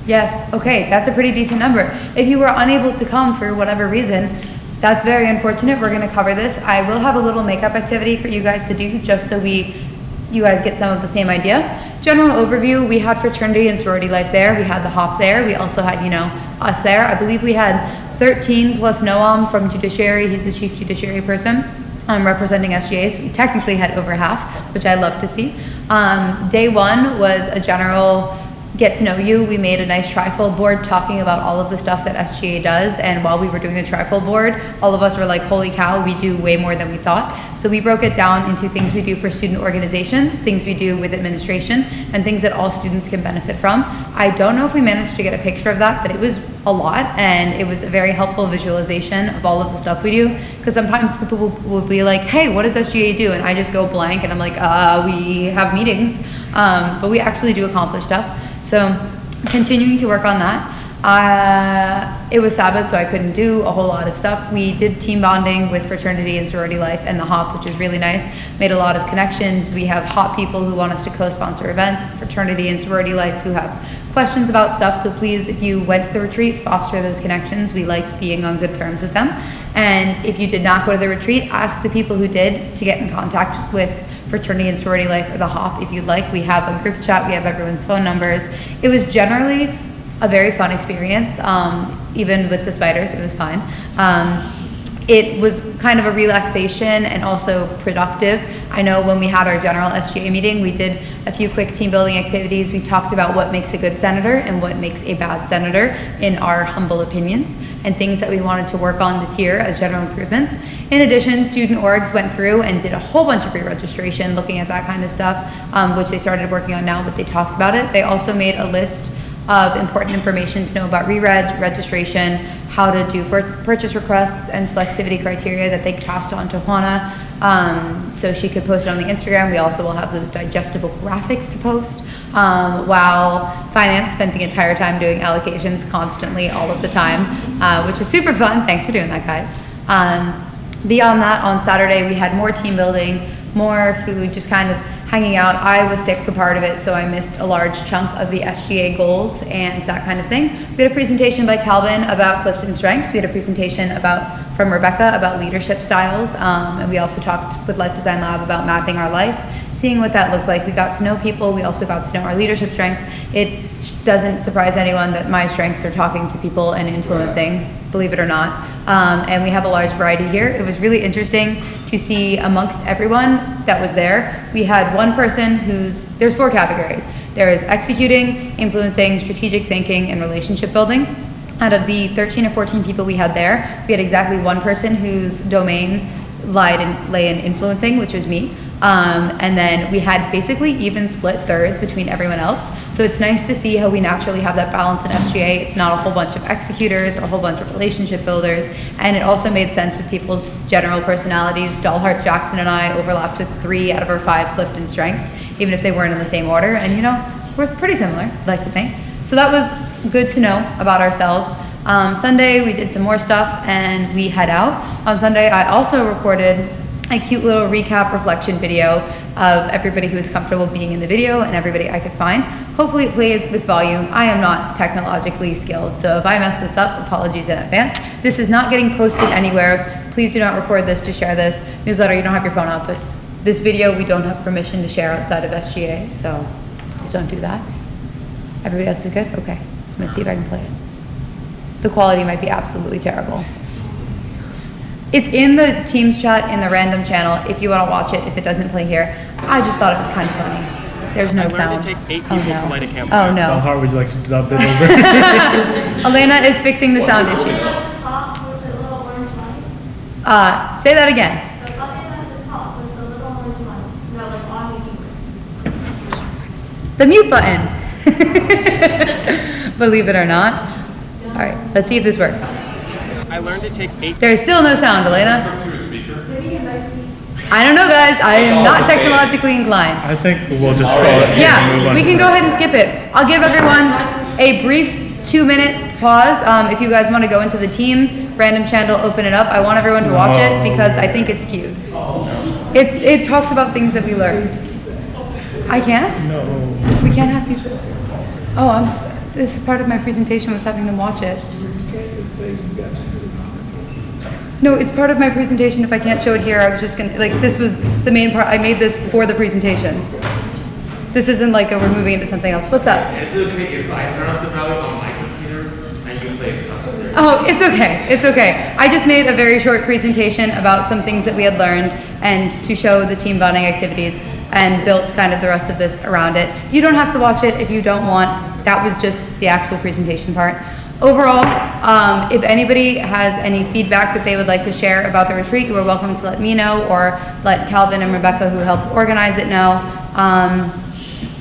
Yes, okay, that's a pretty decent number. If you were unable to come for whatever reason, that's very unfortunate. We're gonna cover this. I will have a little makeup activity for you guys to do, just so you guys get some of the same idea. General overview, we had fraternity and sorority life there. We had the hop there. We also had, us there. I believe we had 13 plus Noam from judiciary. He's the chief judiciary person. Representing SGA, so we technically had over half, which I love to see. Day one was a general get to know you. We made a nice trifold board talking about all of the stuff that SGA does, and while we were doing the trifold board, all of us were like, holy cow, we do way more than we thought. So we broke it down into things we do for student organizations, things we do with administration, and things that all students can benefit from. I don't know if we managed to get a picture of that, but it was a lot, and it was a very helpful visualization of all of the stuff we do, because sometimes people will be like, hey, what does SGA do? And I just go blank, and I'm like, we have meetings, but we actually do accomplish stuff. So continuing to work on that. It was Sabbath, so I couldn't do a whole lot of stuff. We did team bonding with fraternity and sorority life and the HOP, which was really nice. Made a lot of connections. We have HOP people who want us to co-sponsor events, fraternity and sorority life who have questions about stuff. So please, if you went to the retreat, foster those connections. We like being on good terms with them. And if you did not go to the retreat, ask the people who did to get in contact with fraternity and sorority life or the HOP if you'd like. We have a group chat, we have everyone's phone numbers. It was generally a very fun experience, even with the spiders, it was fine. It was kind of a relaxation and also productive. I know when we had our general SGA meeting, we did a few quick team building activities. We talked about what makes a good senator and what makes a bad senator in our humble opinions, and things that we wanted to work on this year as general improvements. In addition, student orgs went through and did a whole bunch of pre-registration, looking at that kind of stuff, which they started working on now, but they talked about it. They also made a list of important information to know about re-reg, registration, how to do for purchase requests, and selectivity criteria that they passed on to Juana, so she could post it on the Instagram. We also will have those digestible graphics to post, while finance spent the entire time doing allocations constantly, all of the time, which is super fun. Thanks for doing that, guys. Beyond that, on Saturday, we had more team building, more food, just kind of hanging out. I was sick for part of it, so I missed a large chunk of the SGA goals and that kind of thing. We had a presentation by Calvin about Clifton Strengths. We had a presentation from Rebecca about leadership styles, and we also talked with Life Design Lab about mapping our life, seeing what that looked like. We got to know people. We also got to know our leadership strengths. It doesn't surprise anyone that my strengths are talking to people and influencing, believe it or not. And we have a large variety here. It was really interesting to see amongst everyone that was there. We had one person there's 4 categories. There is executing, influencing, strategic thinking, and relationship building. Out of the 13 or 14 people we had there, we had exactly one person whose domain lay in influencing, which was me. And then we had basically even split thirds between everyone else. So it's nice to see how we naturally have that balance in SGA. It's not a whole bunch of executors or a whole bunch of relationship builders. And it also made sense with people's general personalities. Dalhart, Jackson, and I overlapped with 3 out of our 5 Clifton strengths, even if they weren't in the same order. And we're pretty similar, I'd like to think. So that was good to know about ourselves. Sunday, we did some more stuff and we head out. On Sunday, I also recorded a cute little recap reflection video of everybody who was comfortable being in the video and everybody I could find. Hopefully it plays with volume. I am not technologically skilled, so if I mess this up, apologies in advance. This is not getting posted anywhere. Please do not record this to share this. Newsletter, you don't have your phone up, but this video we don't have permission to share outside of SGA, so please don't do that. Everybody else is good? Okay, I'm gonna see if I can play it. The quality might be absolutely terrible. It's in the Teams chat in the random channel if you want to watch it, if it doesn't play here. I just thought it was kind of funny. There's no sound. It takes 8 people to light a campfire. Oh no. Dalhart, would you like to dub it over? Elena is fixing the sound issue. Say that again. The button at the top with the little orange one. No, like on the keyboard. The mute button. Believe it or not. All right, let's see if this works. I learned it takes 8. There's still no sound, Elena. To a speaker. I don't know, guys. I am not technologically inclined. I think we'll just go ahead and move Yeah, on. we to can the go next ahead and skip it. I'll give everyone a brief 2-minute pause. If you guys want to go into the Teams, random channel, open it up. I want everyone to watch it because I think it's cute. It talks about things that we learned. I can't? No. We can't have people. Oh, this is part of my presentation was having them watch it. No, it's part of my presentation. If I can't show it here, I was just gonna, like, this was the main part. I made this for the presentation. This isn't like we're moving into something else. What's up? Is it okay if I turn off the volume on my computer and you play stuff up there? Oh, it's okay. It's okay. I just made a very short presentation about some things that we had learned and to show the team bonding activities and built kind of the rest of this around it. You don't have to watch it if you don't want. That was just the actual presentation part. Overall, if anybody has any feedback that they would like to share about the retreat, you are welcome to let me know or let Calvin and Rebecca, who helped organize it, know.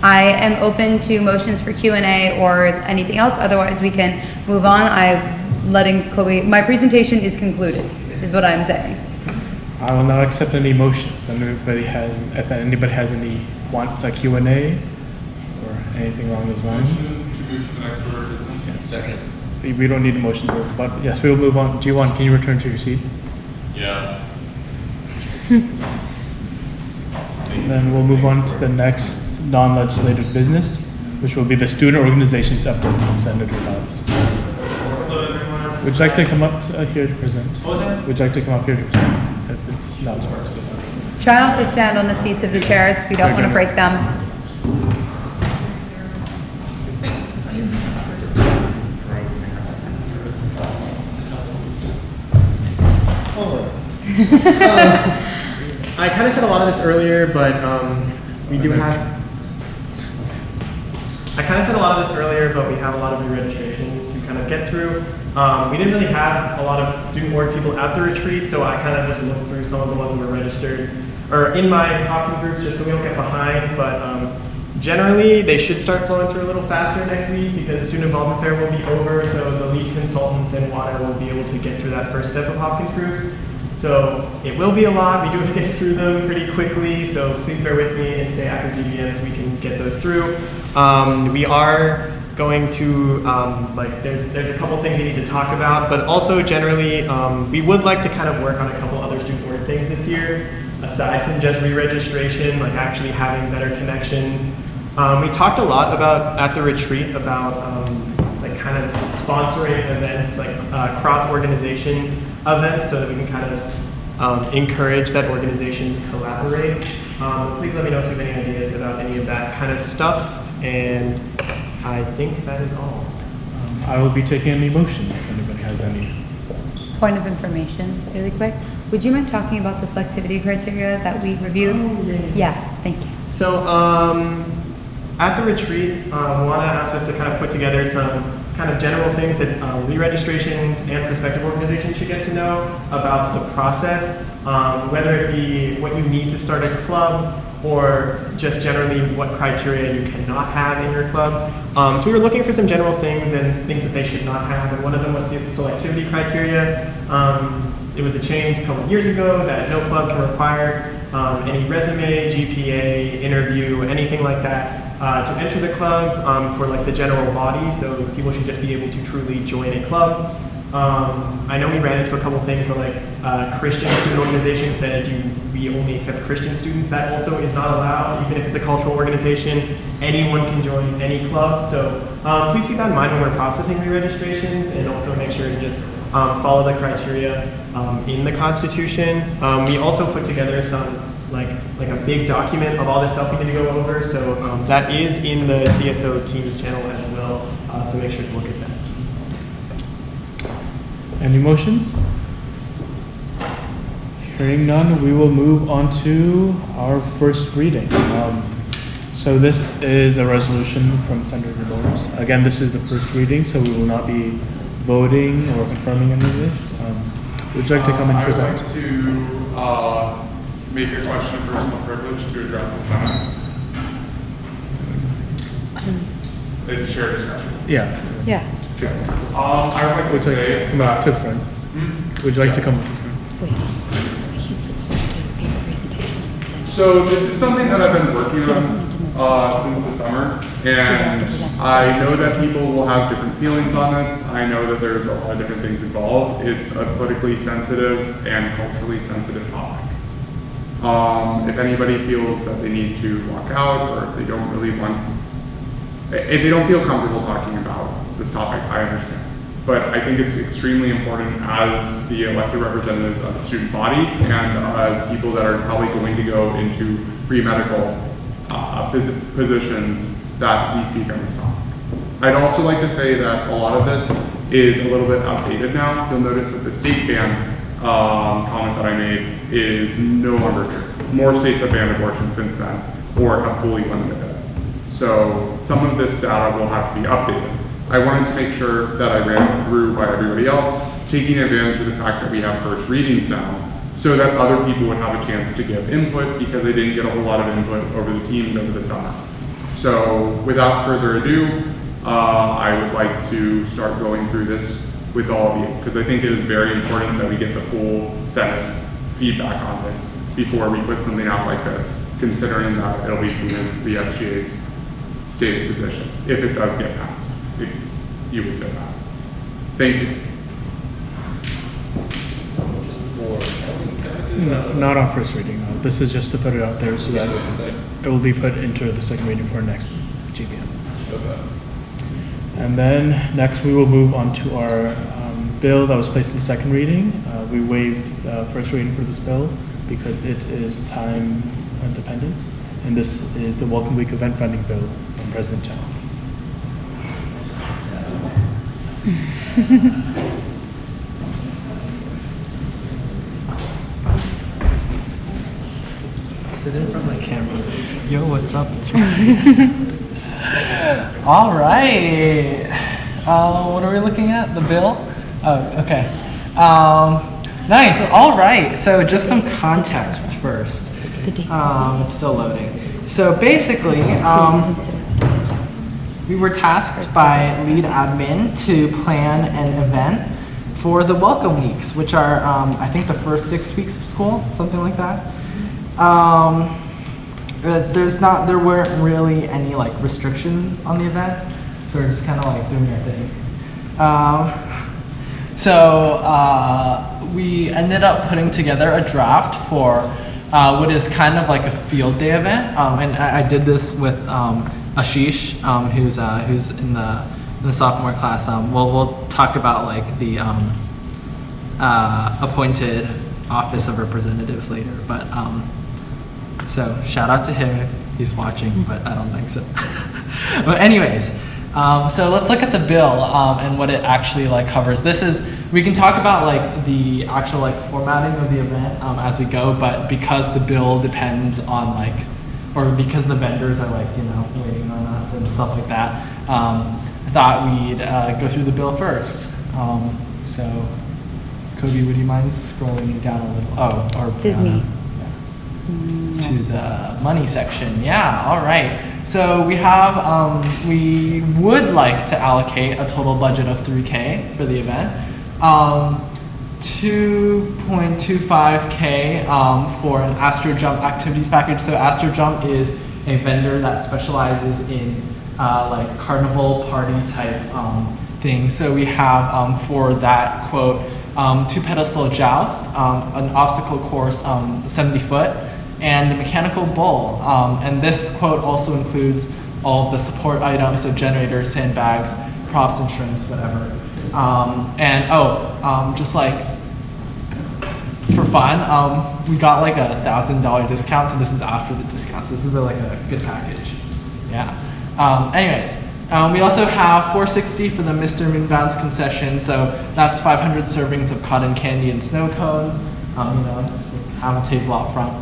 I am open to motions for Q&A or anything else. Otherwise, we can move on. I'm letting Kobe. My presentation is concluded, is what I'm saying. I will now accept any motions. If anybody has any wants a Q&A or anything along those lines. Motion to move to the next order of business. Yes. Second. We don't need a motion, but yes, we will move on. G1, can you return to your seat? Yeah. And then we'll move on to the next non-legislative business, which will be the student organizations update from Senator Dobbs. Hello, everyone. Would you like to come up here to present? What was that? Would you like to come up here to present? If it's not hard to get up. Try not to stand on the seats of the chairs. We don't want to break them. I kind of said a lot of this earlier, but we do have. I kind of said a lot of this earlier, but we have a lot of new registrations to kind of get through. We didn't really have a lot of student board people at the retreat, so I kind of just looked through some of the ones who were registered or in my Hopkins groups just so we don't get behind. But generally, they should start flowing through a little faster next week because the student involvement fair will be over, so the lead consultants and water will be able to get through that first step of Hopkins groups. So it will be a lot. We do have to get through them pretty quickly, so please bear with me and stay after GBM so we can get those through. We are going to, there's a couple things we need to talk about, but also generally, we would like to kind of work on a couple other student board things this year, aside from just re-registration, like actually having better connections. We talked a lot about, at the retreat, about like kind of sponsoring events, like cross-organization events, so that we can kind of encourage that organizations collaborate. Please let me know if you have any ideas about any of that kind of stuff, and I think that is all. I will be taking any motion if anybody has any. Point of information, really quick. Would you mind talking about the selectivity criteria that we reviewed? Oh, yeah. Yeah, thank you. So at the retreat, Juana asked us to kind of put together some kind of general things that re-registrations and prospective organizations should get to know about the process, whether it be what you need to start a club or just generally what criteria you cannot have in your club. So we were looking for some general things and things that they should not have, and one of them was the selectivity criteria. It was a change a couple of years ago that no club can require any resume, GPA, interview, anything like that to enter the club for like the general body, so people should just be able to truly join a club. I know we ran into a couple things where like Christian student organizations said we only accept Christian students. That also is not allowed, even if it's a cultural organization. Anyone can join any club. So please keep that in mind when we're processing re-registrations, and also make sure to just follow the criteria in the Constitution. We also put together some like a big document of all this stuff we need to go over. So that is in the CSO Teams channel as well. So make sure to look at that. Any motions? Hearing none, we will move on to our first reading. So this is a resolution from Senator Morris. Again, this is the first reading, so we will not be voting or confirming any of this. Would you like to come and present? I would like to make a question of personal privilege to address the Senate. It's chair discretion. Yeah. Yeah. Sure. I would like to say Come up that to the front. Would you like to come up to the front? Wait, he's supposed to give a presentation. So this is something that I've been working on since the summer, and I know that people will have different feelings on this. I know that there's a lot of different things involved. It's a politically sensitive and culturally sensitive topic. If anybody feels that they need to walk out, or if they don't really want, if they don't feel comfortable talking about this topic, I understand. But I think it's extremely important as the elected representatives of the student body and as people that are probably going to go into pre-medical positions that we speak on this topic. I'd also like to say that a lot of this is a little bit outdated now. You'll notice that the state ban comment that I made is no longer true. More states have banned abortion since then or have fully limited it. So some of this data will have to be updated. I wanted to make sure that I ran through by everybody else, taking advantage of the fact that we have first readings now, so that other people would have a chance to give input because they didn't get a whole lot of input over the teams over the summer. So without further ado, I would like to start going through this with all of you, because I think it is very important that we get the full Senate feedback on this before we put something out like this, considering that it'll be seen as the SGA's stated position, if it does get passed. If you would say pass. Thank you. No, not on first reading. No. This is just to put it out there so that it will be put into the second reading for next GBM. Okay. And then next we will move on to our bill that was placed in the second reading. We waived first reading for this bill because it is time dependent. And this is the Welcome Week event funding bill from President Chen. Sit in front of my camera. Yo, what's up? It's All right. What are we looking at? The bill? Oh, okay. Nice. All right. So just some context first. It's still loading. So basically, we were tasked by lead admin to plan an event for the Welcome Weeks, which are, I think, the first 6 weeks of school, something like that. There weren't really any like restrictions on the event, so we're just kind of like doing our thing. We ended up putting together a draft for what is kind of like a field day event, and I did this with Ashish, who's in the sophomore class. We'll talk about like the appointed Office of Representatives later, but so shout out to him if he's watching, but I don't think so. But anyways, so let's look at the bill and what it actually like covers. We can talk about like the actual like formatting of the event as we go, but because the bill depends on like, or because the vendors are like, waiting on us and stuff like that, I thought we'd go through the bill first. So Cody, would you mind scrolling down a little? Oh, or Tis me. To the money section. Yeah, all right. So we have, we would like to allocate a total budget of $3K for the event. 2.25K for an AstroJump activities package. So AstroJump is a vendor that specializes in like carnival party type things. So we have for that quote, 2-pedestal joust, an obstacle course 70 foot, and the mechanical bull. And this quote also includes all of the support items, so generators, sandbags, props, insurance, whatever. Just like for fun, we got like $1,000 discount, so this is after the discounts. This is like a good package. Yeah. Anyways, we also have $460 for the Mr. Moonbound's concession, so that's 500 servings of cotton candy and snow cones. Just have a table out front.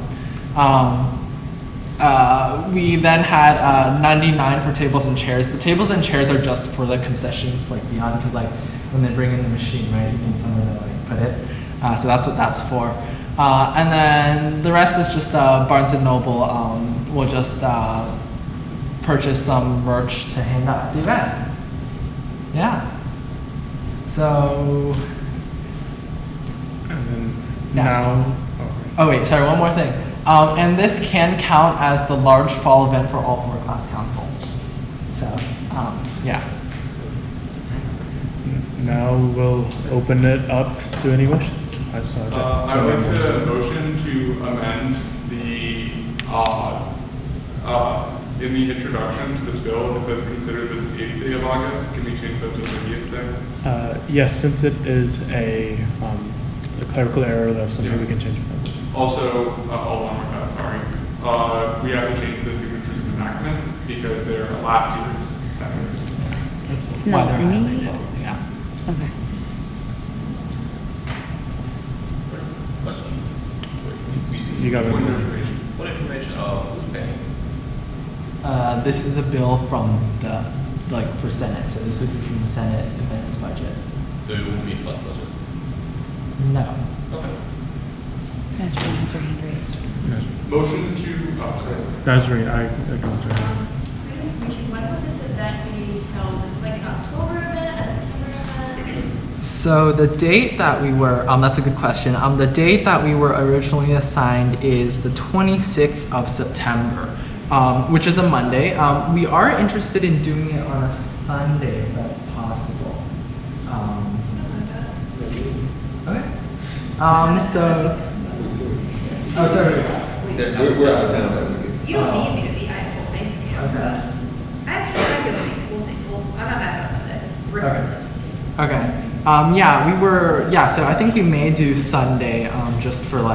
We then had $99 for tables and chairs. The tables and chairs are just for the concessions, like beyond, because like when they bring in the machine, right, you need somewhere to like put it. So that's what that's for. And then the rest is just Barnes & Noble. We'll just purchase some merch to hand out at the event. Yeah. So. And then Yeah. now. Oh wait, sorry, one more thing. And this can count as the large fall event for all 4 class councils. So, yeah. Now we'll open it up to any questions. I saw I would like to motion to amend the, in the introduction to this bill, it says consider this the 8th day of August. Can we change that to the 30th day? Yes, since it is a clerical error, that's something we can change. Also, along with that, sorry, we have to change the signatures of enactment because they're last year's senators. It's not me. Yeah. Okay. Question. You got it. Point of information. What information, who's paying? This is a bill from the, for Senate, so this would be from the Senate events budget. So it won't be class budget? No. Okay. Nazreen has her hand raised. Motion to, sorry. Nazreen, I agree with her. When would this event be held? Is it like an October event, a September event? So the date that we were, that's a good question. The date that we were originally assigned is the 26th of September, which is a Monday. We are interested in doing it on a Sunday if that's possible. Okay. Oh, sorry. We're out of town that weekend. You don't need me to be, I have full faith in you. Okay. Actually, I could make, we'll see, well, I'm not mad about Sunday, regardless. Okay. So I think we may do Sunday, just for to,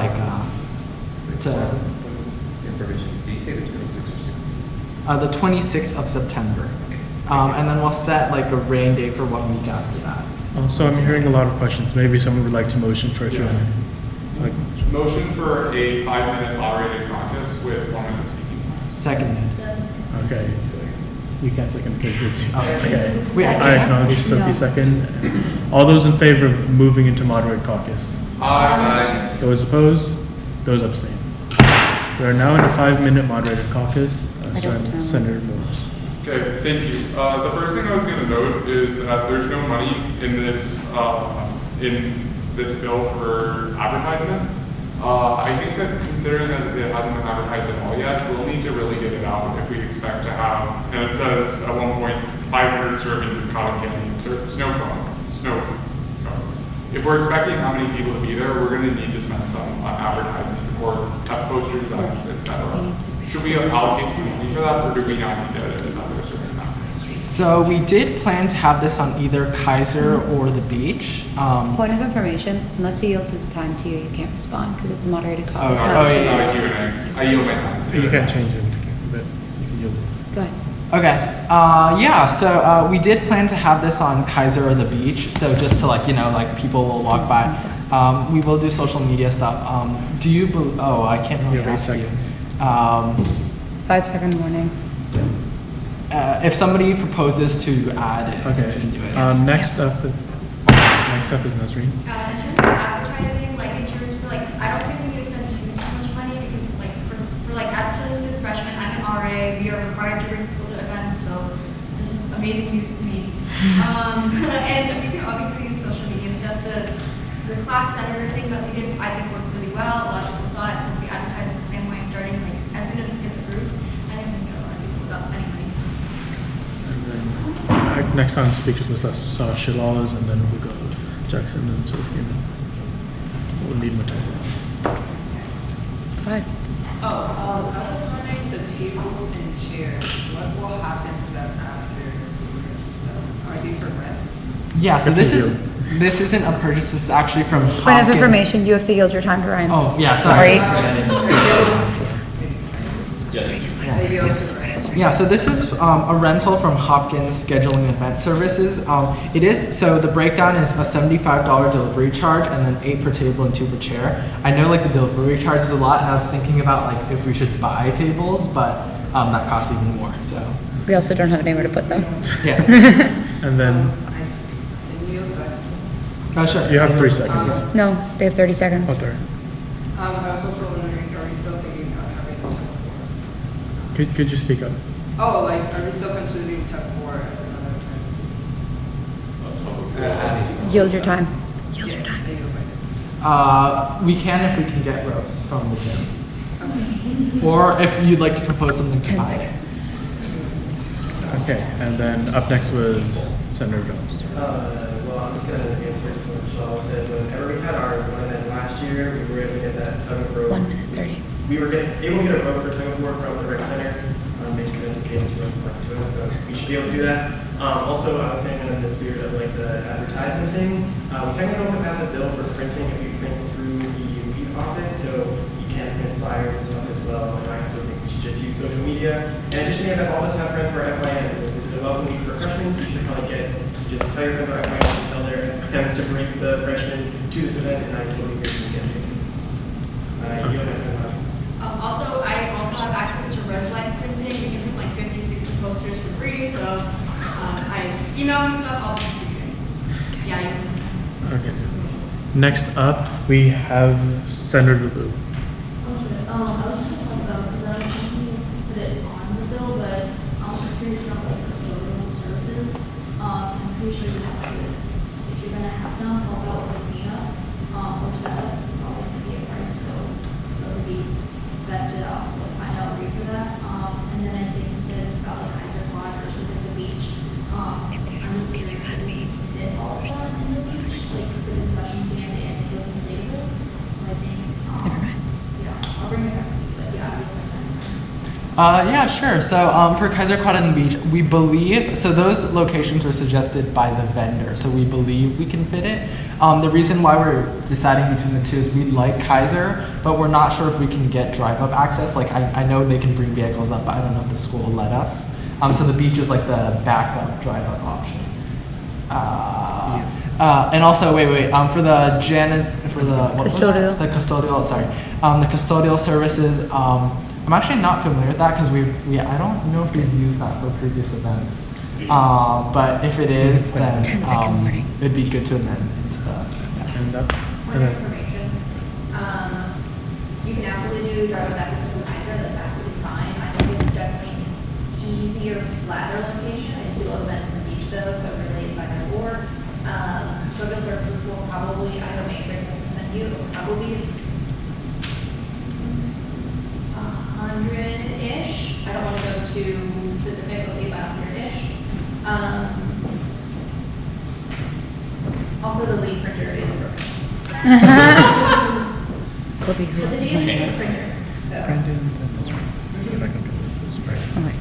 Information. Did you say the 26th or 16th? the 26th of September. And then we'll set a rain date for 1 week after that. Also, I'm hearing a lot of questions. Maybe someone would like to motion for a Q&A. Motion for a 5-minute moderated caucus with 1 minute speaking time. Second. Okay. You can't second because it's you. Oh, Okay. Wait, I I can't? acknowledge Sophie second. All those in favor of moving into moderate caucus? Aye. Those opposed? Those abstain. We are now in a 5-minute moderated caucus. Senator Morris. Okay, thank you. The first thing I was going to note is that there's no money in this bill for advertisement. I think that considering that it hasn't been advertised at all yet, we'll need to really get it out if we expect to have, and it says at one point 500 servings of cotton candy, snow cones. If we're expecting how many people to be there, we're going to need to spend some on advertising or have posters, etc. Should we allocate some money for that, or do we not need to? Is that what we're So we did plan to have this on either Kaiser or the beach. Point of information, unless he yields his time to you, you can't respond because it's a moderated call. I yield my time. You can't change it, but you can yield it. Go ahead. Okay. So we did plan to have this on Kaiser or the beach. So just to people will walk by. We will do social media stuff. Do you? I can't really You have 8 ask you. seconds. 5-second warning. If somebody proposes to add it, Okay. we can do it. Next up is Nazreen. In terms of advertising, in terms of I don't think we need to spend too much money because for advertising with freshmen, I'm an RA, we are required to bring people to events, so this is amazing news to me. And we can obviously use social media and stuff. The class senator thing that we did, I think worked really well. A lot of people saw it, so if we advertise it the same way, starting as soon as this gets approved, I think we can get a lot of people without spending money. Next on speakers list, I saw Shalalas, and then we'll go Jackson and Sophie. We'll need more time. Go ahead. I was wondering the tables and chairs, what will happen to them after we purchase them? Are they for rent? Yeah. So Good this to isn't a purchase. This is actually from Point of Hopkins. information, you have to yield your time to Ryan. Oh yeah. Sorry. Yeah, so this is a rental from Hopkins Scheduling Event Services. The breakdown is a $75 delivery charge and then 8 per table and 2 per chair. I know the delivery charge is a lot, and I was thinking about if we should buy tables, but that costs even more. So We also don't have anywhere to put them. yeah. And then Oh sure. you have 3 seconds. No, they have 30 seconds. Oh, there. I was also wondering, are we still thinking of having Could you speak up? are we still considering Tug 4 as another event? Yield your time. Yes, I yield my time. We can if we can get ropes from the gym. Or if you'd like to propose something to 10 buy. seconds. Okay, and then up next was Senator Jones. Well, I'm just gonna answer to what Michelle said. Whenever we had our one event last year, we were able to get that tug of rope. 1 minute 30. We were able to get a rope for tug of war from the rec center. They couldn't just give it to us, like to us, so we should be able to do that. Also, I was saying in the spirit of like the advertisement thing, we technically don't have to pass a bill for printing if we print through the lead office, so you can print flyers and stuff as well. And I also think we should just use social media. And additionally, I bet all of us have friends who are FYNs. Like, this is a welcome week for freshmen, so you should probably just tell your friends who are FYNs and tell their FYNs to bring the freshmen to this event, and I totally agree with you. You don't have to I also have access to ResLife printing. You can print like 50, 60 posters for free. So I email me stuff. I'll just do you guys. Yeah, you can. Okay. Next up, we have Senator Lu. Okay, I was just gonna talk about, because I don't think you put it on the bill, but I was just curious about like custodial services. Because I'm pretty sure you have to, if you're gonna have them, help out with the cleanup, or setup, probably gonna be a price, so that would be best to also find out agree for that. And then I think you said about like Kaiser Quad versus like the beach. I'm just curious if we fit all of that in the beach, like the concession stand and those inflatables. So I think, Never mind. yeah, I'll bring it back to you, but yeah, I'll be Yeah, sure. So for Kaiser Quad and the beach, we believe, so those locations were suggested by the vendor, so we believe we can fit it. The reason why we're deciding between the two is we like Kaiser, but we're not sure if we can get drive-up access. Like I know they can bring vehicles up, but I don't know if the school will let us. So the beach is like the backup drive-up option. And also, wait, for the what was Custodial. that? The custodial, sorry. The custodial services, I'm actually not familiar with that because I don't know if we've used that for previous events. But if it is, then 10-second warning. it'd be good to amend into the. And that, More information. You can absolutely do drive-up access from Kaiser, that's absolutely fine. I think it's definitely an easier, flatter location. I do love events on the beach though, so really it's either or. Custodial services will probably, I have a matrix I can send you, it'll probably 100-ish. I don't want to go too specific, but maybe about 100-ish. Also, the lead printer is broken. Kobe, who But the else is DMC on is a this? printer, so. Brandon, that's right. If I can go. Right. Okay.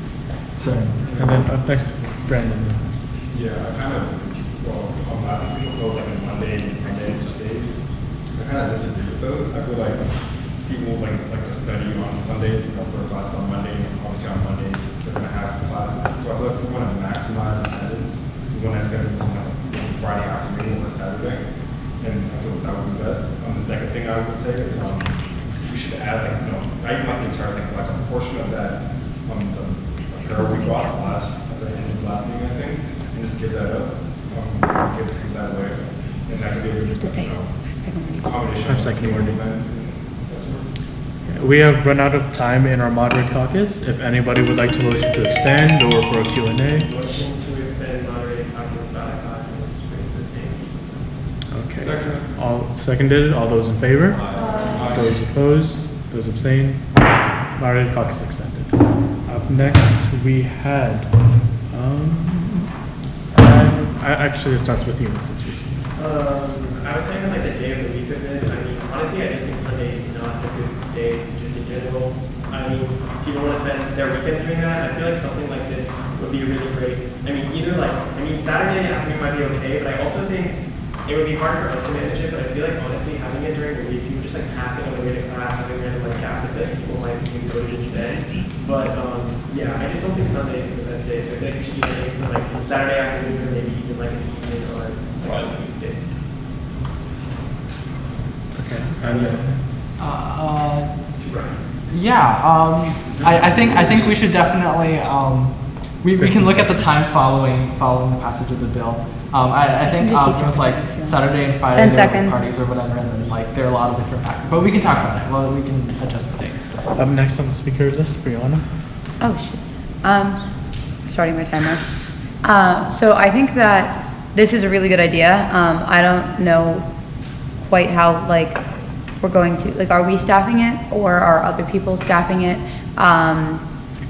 So, and then up next, Brandon. Yeah, I kind of, people close like on Monday and Sunday days. I kind of disagree with those. I feel like people like to study on Sunday, for classes on Monday, and obviously on Monday they're gonna have classes. So I feel like we want to maximize attendance. We want to schedule some like Friday afternoon or Saturday, and I feel like that would be best. The second thing I would say is we should add not even like the entire thing, but like a portion of that the curve we brought at the end of last meeting, I think, and just give that up. Give it some that way, and that could be a good, To say 5-second warning. combination. 5-second warning. That's what We have run out of time in our moderate caucus. If anybody would like to motion to extend or for a Q&A. Motion to extend moderated caucus by 5 minutes with the same. Okay. Second. All seconded. All those in favor? Aye. Those opposed? Those abstain? Moderated caucus extended. Up next, we had. Actually, it starts with you. Since we I was saying like the day of the week of this. I mean, honestly, I just think Sunday is not a good day just in general. I mean, people want to spend their weekend doing that. I feel like something like this would be really great. I mean, Saturday afternoon might be okay, but I also think it would be hard for us to manage it. But I feel like honestly, having it during the week, people just like passing on the way to class, having random like gaps of it, people might even go to this event. But yeah, I just don't think Sunday is the best day. So I think we should either aim for like Saturday afternoon or maybe even like an evening or like a weekday. Okay. And then. I think we should definitely we can look at the time following the passage of the bill. I think it was like Saturday and Friday 10 there were seconds. parties or whatever, and then like there are a lot of different factors. But we can talk about it. Well, we can adjust the date. Up next on the speaker list, Brianna. Oh shit. Starting my timer. So I think that this is a really good idea. I don't know quite how we're going to, like, are we staffing it or are other people staffing it?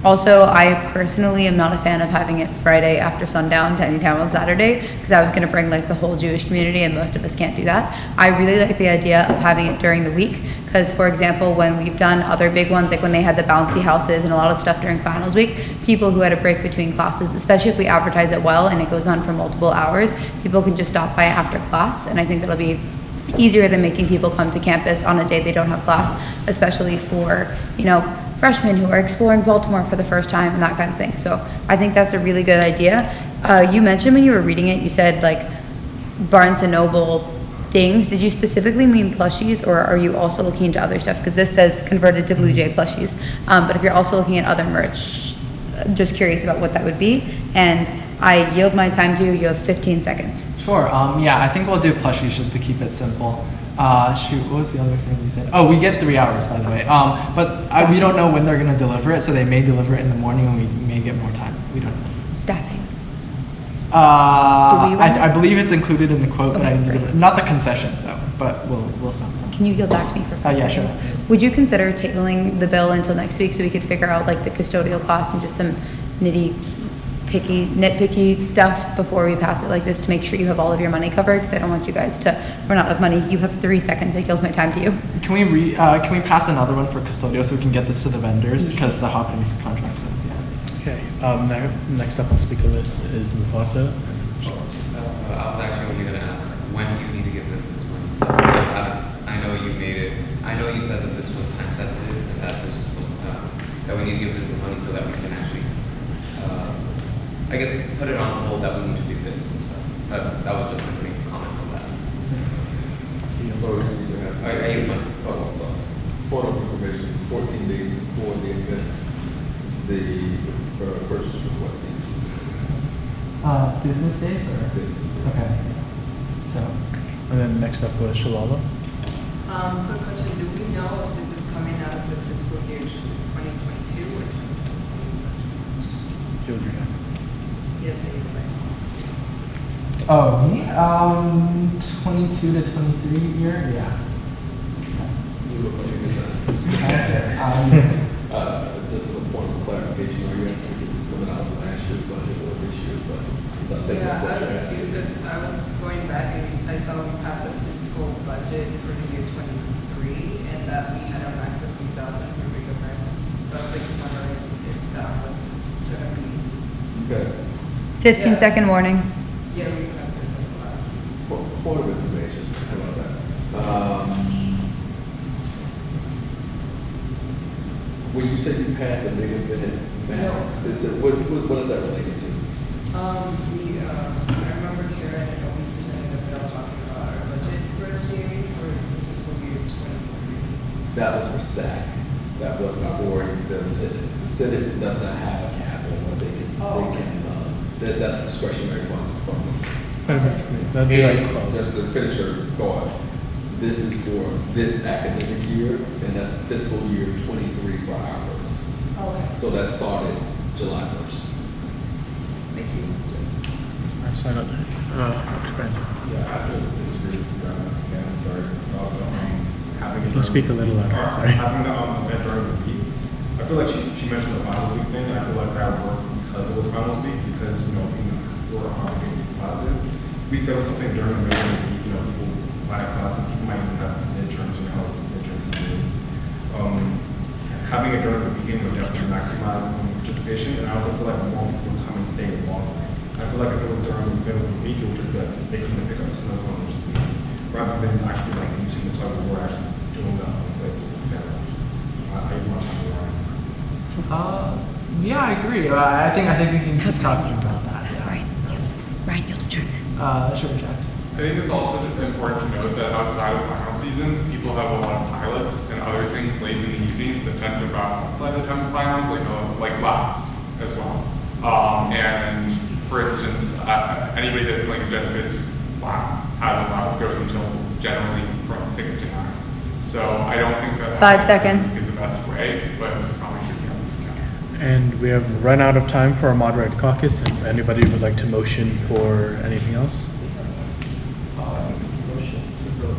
Also, I personally am not a fan of having it Friday after sundown to any time on Saturday, because I was gonna bring like the whole Jewish community and most of us can't do that. I really like the idea of having it during the week, because for example, when we've done other big ones, like when they had the bouncy houses and a lot of stuff during finals week, people who had a break between classes, especially if we advertise it well and it goes on for multiple hours, people can just stop by after class, and I think that'll be easier than making people come to campus on a day they don't have class, especially for, you know, freshmen who are exploring Baltimore for the first time and that kind of thing. So I think that's a really good idea. You mentioned when you were reading it, you said like Barnes and Noble things. Did you specifically mean plushies, or are you also looking into other stuff? Because this says converted to Blue Jay plushies. But if you're also looking at other merch, I'm just curious about what that would be. And I yield my time to you. You have 15 seconds. Sure. Yeah, I think we'll do plushies just to keep it simple. Shoot, what was the other thing we said? Oh, we get 3 hours, by the way. But we don't know when they're going to deliver it, so they may deliver it in the morning and we may get more time. We don't know. Staffing. I believe it's included in the quote, but not the concessions though. But we'll stop. Can you yield back to me for 5 yeah, seconds? sure. Would you consider tabling the bill until next week so we could figure out like the custodial costs and just some nitpicky stuff before we pass it like this, to make sure you have all of your money covered? Because I don't want you guys to run out of money. You have 3 seconds. I yield my time to you. Can we pass another one for custodial so we can get this to the vendors, because the Hopkins contract stuff? Yeah. Okay. Next up on the speaker list is Mufasa. I was actually only going to ask, when do you need to give them this money? So I know you made it. I know you said that this was time sensitive and that this was that we need to give this the money so that we can actually, I guess, put it on hold that we need to do this. And so that was just a brief comment on that. I use my Point of information, 14 days before the event, the purchase request needs to be submitted. Business days or? Business days. Okay. So. And then next up was Shalala. Quick question, do we know if this is coming out of the fiscal year 2022 or 2023? Yield your time. Yes, I do. Oh, me? 22 to 23 year? Yeah. You look like you're just as a point of clarification, are you asking if this is coming out of last year's budget or this year's budget? I think that's what you're asking. I was going back and I saw we passed a fiscal budget for the year 2023, and that we had a max of 3,000 for big events. So I was like wondering if that was gonna be. Okay. 15-second warning. Yeah, we passed it in the last. Point of information, how about that? When you say you passed the big event max, what is that related to? I remember Karen and Obi presenting a bill talking about our budget for SBA for the fiscal year 2023. That was for SAC. That was before the Senate. The Senate does not have a cap on what they can, that's discretionary funds. That'd be like Just to finish your thought, this is for this academic year, and that's fiscal year 23 for our purposes. Okay. So that started July 1st. Thank you. Yes. I sign up there. Brandon. Yeah, I have to disagree with again, I'm sorry, about having it. Can you speak a little louder? Sorry. Having the event during the week. I feel like she mentioned the finals week thing, and I feel like that would work because it was finals week, because, you know, for our these classes, we schedule something during the middle of the week, you know, people might have classes, people might even have midterms, you know, midterms and days. Having it during the weekend would definitely maximize participation, and I also feel like more people would come and stay longer. I feel like if it was during the middle of the week, it would just be like they come to pick up snow and just leave, rather than actually like using the tug of war, actually doing the like ceremonies. I want to be right. Yeah, I agree. I think we can keep talking about that. Ryan Yelton Jackson. Sure, Jackson. I think it's also important to note that outside of final season, people have a lot of pilots and other things late in the evenings that tend to play the time finals, like labs as well. And for instance, anybody that's like a Gen.Phys lab has a lab that goes until generally from 6 to 9. So I don't think that 5 seconds is the best way, but probably should be able to count. And we have run out of time for our moderated caucus. If anybody would like to motion for anything else.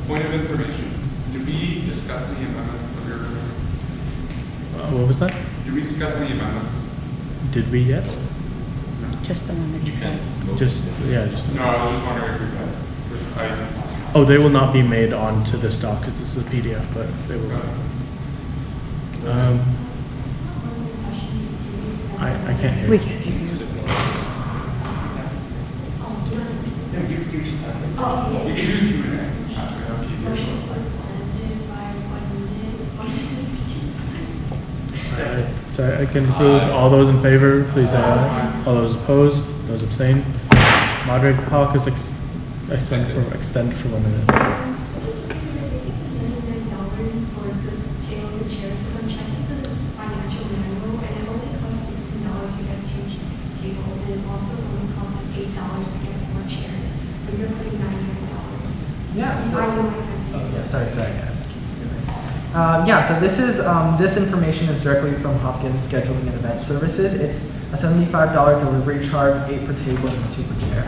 Point of information. Did we discuss any amendments that we were doing? What was that? Did we discuss any amendments? Did we yet? Just the one that you said. Just No, I was just wondering if we had. Oh, they will not be made onto this doc because this is a PDF, but they will. I can't hear. We can't hear you. We can do Q&A. Actually, that would be easier. So I can approve. All those in favor, please say aye. All those opposed, those abstain. Moderated caucus extend for 1 minute. $99 for the tables and chairs, because I'm checking the financial manual, and it only costs $16 to get 2 tables, and it also only costs $8 to get 4 chairs, but you're putting $99. Yeah, If so- I know my time's Oh, yeah, sorry. Yeah, so this is this information is directly from Hopkins Scheduling and Event Services. It's a $75 delivery charge, 8 per table and 2 per chair.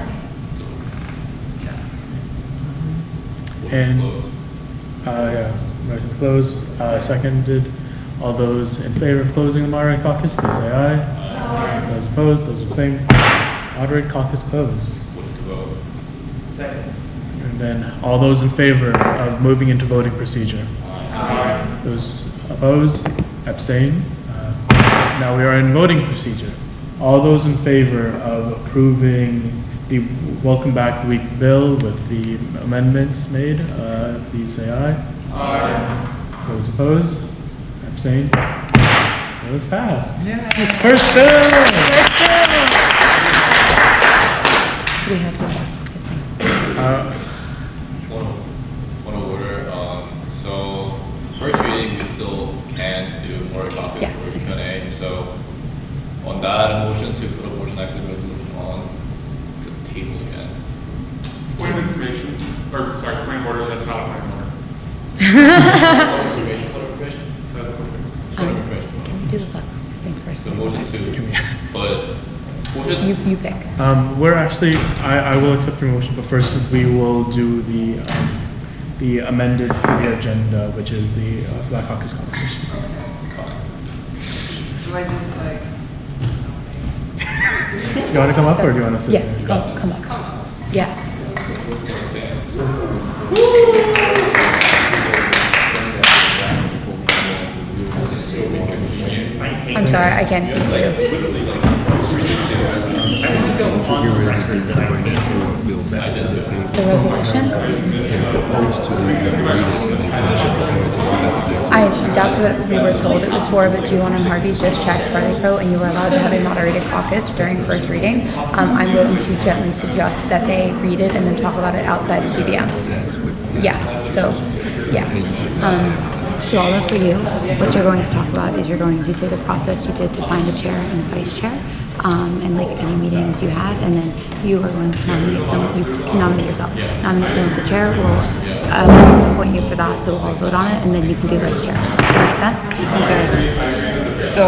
And motion to close. Seconded. All those in favor of closing the moderated caucus, please say aye. Those opposed, those abstain. Moderated caucus closed. Motion to vote. Second. And then all those in favor of moving into voting procedure. Those opposed, abstain. Now we are in voting procedure. All those in favor of approving the Welcome Back Week bill with the amendments made, please say aye. Aye. Those opposed, abstain. It was passed. Yeah. First bill! We have to this thing. Point of order. So first reading, we still can do more topics Yeah, for I see. Q&A. So on that motion to put abortion access resolution on the table again. Point of information, or sorry, point of order, that's not a point of order. Point of information. That's the Point of information. Can we do the this thing first? So motion to, but motion. You pick. We're actually, I will accept your motion, but first we will do the amended to the agenda, which is the Black Caucus competition. Do I just like? Do you want to come up or do you want to sit Yeah, there? come up. Yeah. I'm sorry, I can't hear you. The resolution? That's what we were told it was for, but G1 and Harvey just checked Parley Pro and you were allowed to have a moderated caucus during first reading. I'm going to gently suggest that they read it and then talk about it outside the GBM. Yeah, so, yeah. Shawla, for you, what you're going to talk about is you're going to say the process you did to find a chair and a vice chair, and like any meetings you had, and then you are going to nominate someone, you can nominate yourself. Nominate someone for chair, we'll appoint you for that, so we'll vote on it, and then you can do vice chair. Does that make sense? Okay. So,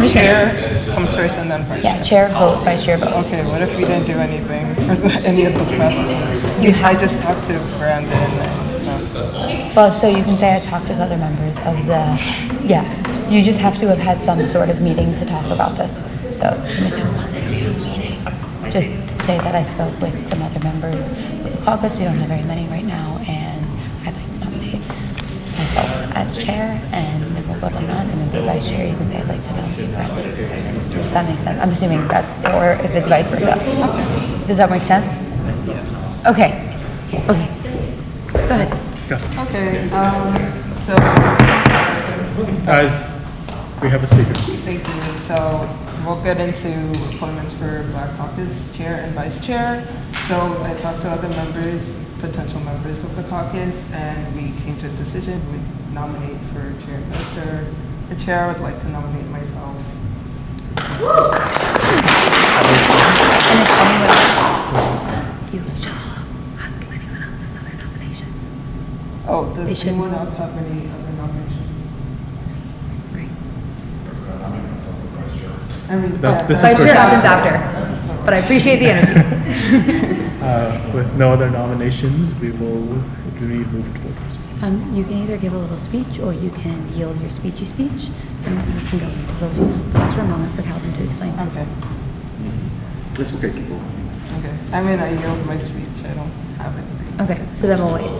chair comes first and then vice chair. Yeah, chair vote, vice chair vote. Okay, what if we didn't do anything for any of those processes? I just talked to Brandon and stuff. Well, so you can say I talked with other members of the, yeah, you just have to have had some sort of meeting to talk about this. So if it wasn't a meeting, just say that I spoke with some other members of the caucus. We don't have very many right now, and I'd like to nominate myself as chair, and then we'll vote on that. And then for vice chair, you can say I'd like to nominate Bradley. Does that make sense? I'm assuming that's, or if it's vice versa. Does that make sense? Yes. Okay. Okay. Go ahead. Okay, so. Guys, we have a speaker. Thank you. So we'll get into appointments for Black Caucus chair and vice chair. So I talked to other members, potential members of the caucus, and we came to a decision. We nominate for chair and vice chair. The chair, I would like to nominate myself. Ask if anyone else has other nominations. Oh, They does should- anyone else have any other nominations? I mean, This is Vice for- chair happens after, but I appreciate the interview. With no other nominations, we will do we move into voting procedure? You can either give a little speech or you can yield your speechy speech, and then you can go into voting. Pause for a moment for Calvin to explain this. Okay. It's okay, keep going. Okay. I mean, I yield my speech. I don't have anything. Okay, so then we'll wait.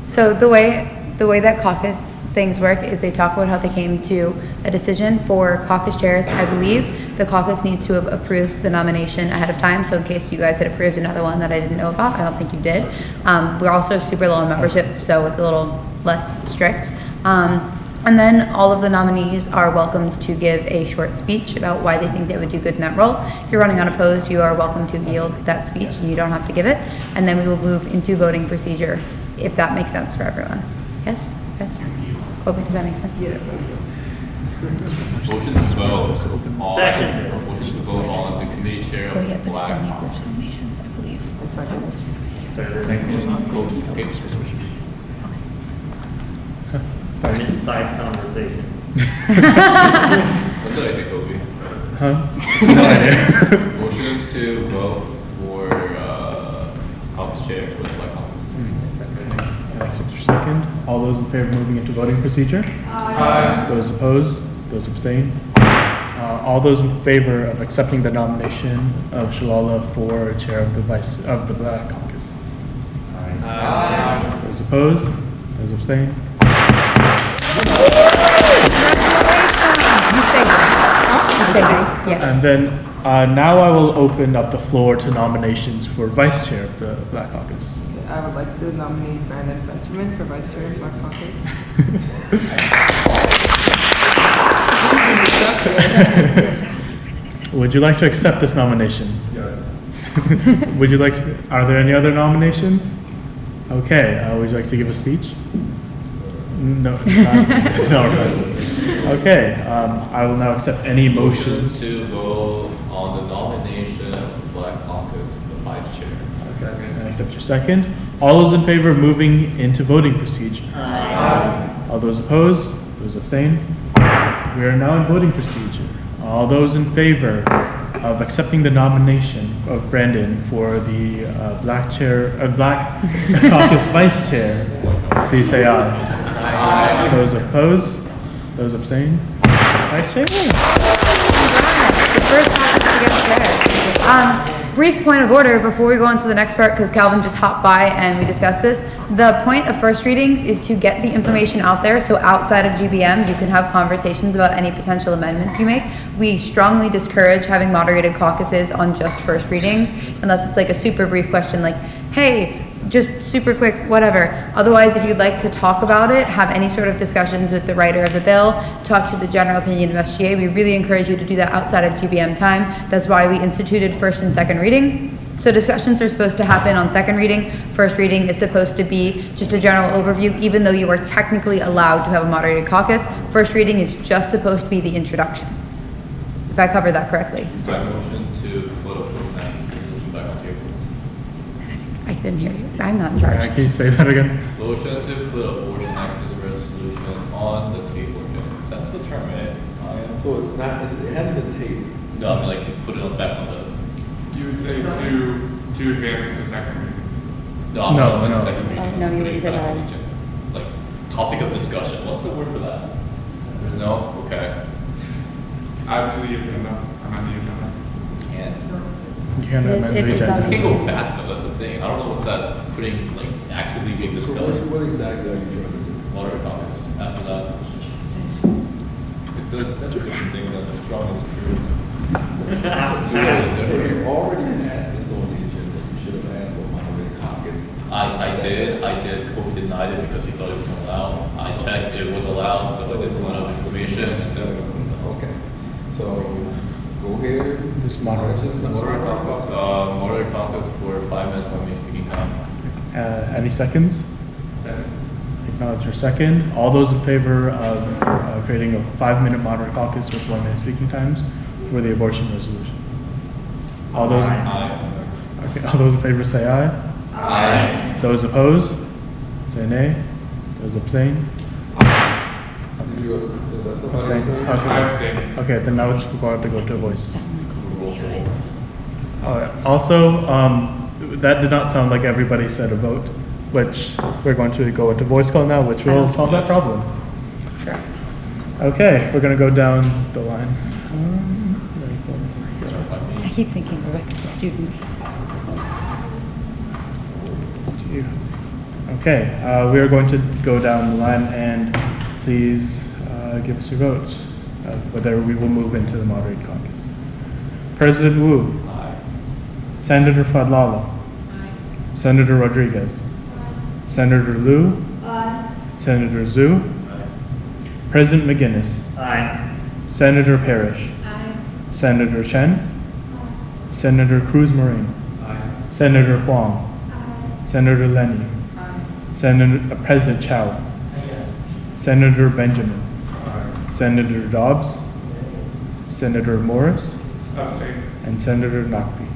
So the way that caucus things work is they talk about how they came to a decision for caucus chairs. I believe the caucus needs to have approved the nomination ahead of time. So in case you guys had approved another one that I didn't know about, I don't think you did. We're also super low in membership, so it's a little less strict. And then all of the nominees are welcomed to give a short speech about why they think they would do good in that role. If you're running unopposed, you are welcome to yield that speech and you don't have to give it. And then we will move into voting procedure, if that makes sense for everyone. Yes? Yes? Kobe, does that make sense? Yeah. Motion to vote on, Second. motion to vote on the committee chair Oh, of yeah, the but Black still need Caucus. which nominations, I believe. Sorry. Inside conversations. What did I say, Kobe? Huh? No idea. Motion to vote for, caucus chair for the Black Caucus. I accept your second. All those in favor of moving into voting procedure? Aye. Those opposed? Those abstain? All those in favor of accepting the nomination of Shalala for chair of the Black Caucus? Aye. Those opposed? Those abstain? Yeah. And then now I will open up the floor to nominations for vice chair of the Black Caucus. I would like to nominate Brandon Benjamin for vice chair of Black Caucus. Would you like to accept this nomination? Yes. Would you like to, are there any other nominations? Okay, would you like to give a speech? No. No. Okay, I will now accept any Motion motions. to vote on the nomination of the Black Caucus for the vice chair. I accept your second. All those in favor of moving into voting procedure? Aye. All those opposed? Those abstain? We are now in voting procedure. All those in favor of accepting the nomination of Brandon for the Black Caucus vice chair, please say aye. Aye. Those opposed? Those abstain? Vice chair? The first caucus to get chairs. Brief point of order before we go on to the next part, because Calvin just hopped by and we discussed this. The point of first readings is to get the information out there, so outside of GBM you can have conversations about any potential amendments you make. We strongly discourage having moderated caucuses on just first readings, unless it's like a super brief question like, hey, just super quick, whatever. Otherwise, if you'd like to talk about it, have any sort of discussions with the writer of the bill, talk to the general opinion of SGA, we really encourage you to do that outside of GBM time. That's why we instituted first and second reading. So discussions are supposed to happen on second reading. First reading is supposed to be just a general overview, even though you are technically allowed to have a moderated caucus. First reading is just supposed to be the introduction. If I covered that correctly. Motion to put a motion back on table. I didn't hear you. I'm not in charge. Can you say that again? Motion to put abortion access resolution on the table again. That's the term, right? So it's not, it hasn't been tabled. No, I mean like you put it on back on the. You would say to advance in the second reading. No, I'm No, not on no. the second reading. Oh, no, you Putting wouldn't it say back on that. the agenda. Like topic of discussion. What's the word for that? There's no. Okay. Add to the agenda, amend the agenda. Can't. You can't amend the it's agenda. I can't go back though. That's the thing. I don't know what's that. Putting like actively being So discussed. what exactly are you trying to do? Moderate comments. After that. That's a different thing than the strong So you already passed this on the agenda, you should have asked for moderated caucus. I did. Kobe denied it because he thought it was allowed. I checked, it was allowed, so I didn't want to information. Okay, so go ahead. Just moderate. Moderate caucus for 5 minutes, 1 minute speaking time. Any seconds? Second. Acknowledge your second. All those in favor of creating a 5-minute moderate caucus with 1 minute speaking times for the abortion resolution? All those. Aye. Okay. All those in favor say aye. Aye. Those opposed say nay. Those abstain. Did you, Abstain. somebody I Okay. abstain. Okay. Then now it's required to go to a voice. All right. Also, that did not sound like everybody said a vote. which we're going to go into voice call now, which will solve that problem. Correct. Okay, we're gonna go down the line. I keep thinking Rebecca's a student. Okay, we are going to go down the line and please give us your votes, whether we will move into the moderated caucus. President Wu. Aye. Senator Fadlala. Senator Rodriguez. Senator Liu. Senator Zhu. President McGinnis. Aye. Senator Parrish. Senator Chen. Senator Cruz Marin. Senator Huang. Senator Lenny. Senator President Chow. Senator Benjamin. Senator Dobbs. Senator Morris. Abstain. And Senator Naqvi.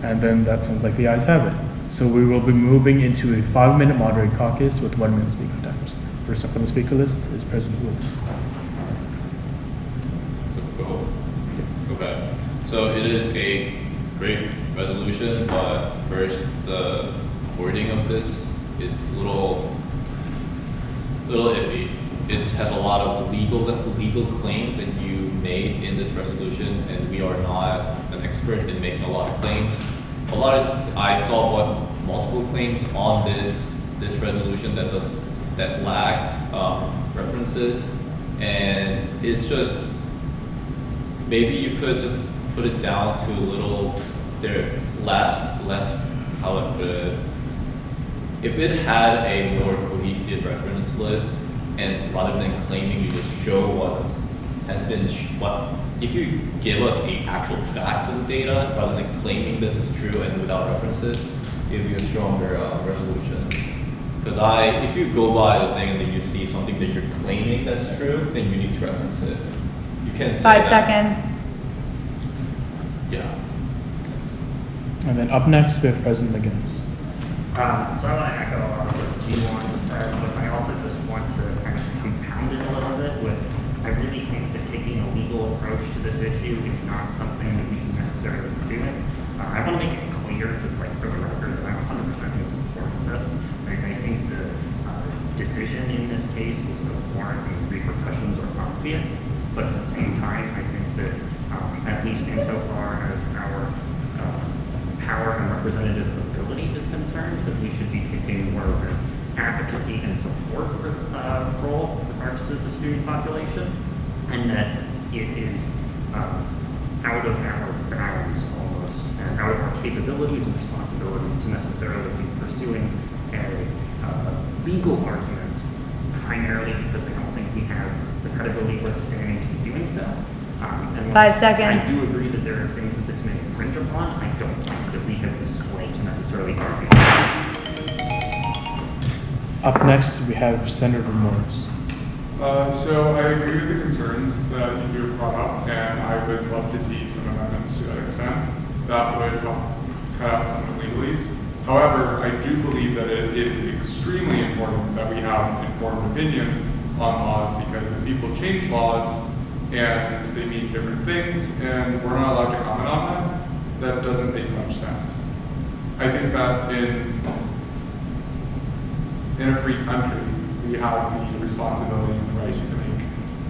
And then that sounds like the ayes have it. So we will be moving into a 5-minute moderated caucus with 1 minute speaker times. First up on the speaker list is President Wu. Okay, so it is a great resolution, but first, the wording of this is a little iffy. It has a lot of legal claims that you made in this resolution, and we are not an expert in making a lot of claims. I saw multiple claims on this resolution that lacks references, and it's just, maybe you could just put it down to a little less, how I put it. If it had a more cohesive reference list, and rather than claiming, you just show if you give us the actual facts of the data, rather than claiming this is true and without references, give you a stronger resolution. Because if you go by the thing and then you see something that you're claiming that's true, then you need to reference it. You can't say 5 that. seconds. Yeah. And then up next we have President McGinnis. So I want to echo a lot of what G1 said, but I also just want to kind of compound it a little bit with, I really think that taking a legal approach to this issue is not something that we should necessarily be doing. I want to make it clear, just like for the record, that I'm 100% in support of this. I think the decision in this case was warrant and repercussions are obvious, but at the same time, I think that at least insofar as our power and representative ability is concerned, that we should be taking more of an advocacy and support role with regards to the student population, and that it is out of our bounds almost, and out of our capabilities and responsibilities to necessarily be pursuing a legal argument, primarily because I don't think we have the credibility or the standing to be doing so. And 5 seconds. I do agree that there are things that this may infringe upon. I don't think that we have this way to necessarily argue. Up next we have Senator Morris. So I agree with the concerns that you brought up, and I would love to see some amendments to that extent. That would help cut out some of the legalese. However, I do believe that it is extremely important that we have informed opinions on laws, because if people change laws and they mean different things and we're not allowed to comment on that doesn't make much sense. I think that in a free country, we have the responsibility and the right to make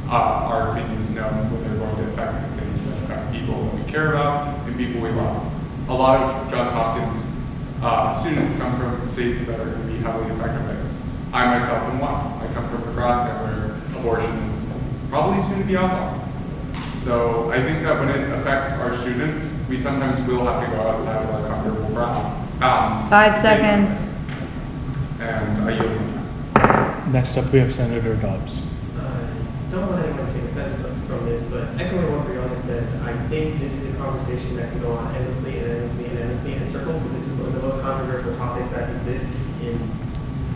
our opinions known when they're going to affect the things that affect people that we care about and people we love. A lot of Johns Hopkins students come from states that are going to be heavily affected by this. I myself am one. I come from Nebraska, where abortion is probably soon to be outlawed. So I think that when it affects our students, we sometimes will have to go outside of our comfortable bounds. 5 seconds. And I yield. Next up we have Senator Dobbs. Don't want anyone to take offense from this, but echoing what Brianna said, I think this is a conversation that can go on endlessly and endlessly and endlessly in circles, but this is one of the most controversial topics that exist in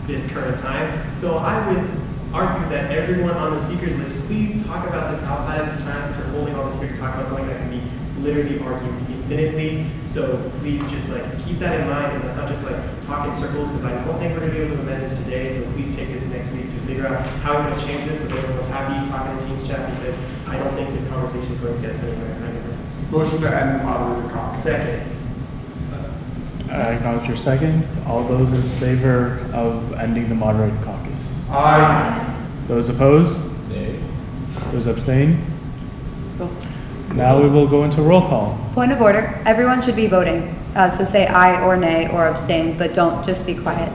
this current time. So I would argue that everyone on the speakers list, please talk about this outside of this time. If you're holding on the speaker, talk about something that can be literally argued infinitely. So please just keep that in mind and not just talk in circles, because I don't think we're going to be able to amend this today. So please take this next week to figure out how we're going to change this so that everyone's happy talking in Teams chat, because I don't think this conversation is going to get us anywhere. Motion to end moderated comment. Second. I acknowledge your second. All those in favor of ending the moderated caucus? Aye. Those opposed? Nay. Those abstain? Now we will go into roll call. Point of order, everyone should be voting. So say aye or nay or abstain, but don't just be quiet.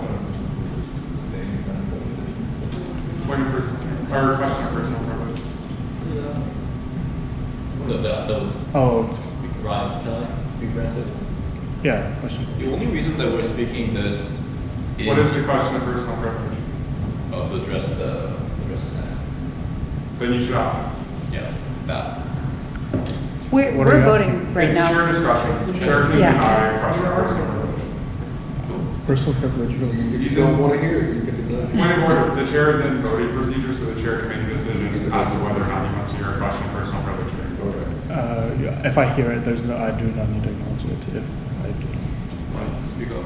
Point of personal, or question of personal privilege. That was, Oh, Ryan, can I be granted? yeah, question. The only reason that we're speaking this is. What is the question of personal privilege? To address the Senate. Then you should ask them. Yeah, that. We're What are you voting asking? right It's now. your discretion. Chair can Yeah. deny a question of personal privilege. Personal privilege. If you don't want to hear it, you can deny. Point of order, the chair is in voting procedure, so the chair can make a decision as to whether or not he wants to hear a question of personal privilege. Yeah, if I hear it, I do not need to acknowledge it. If I do. Speak up.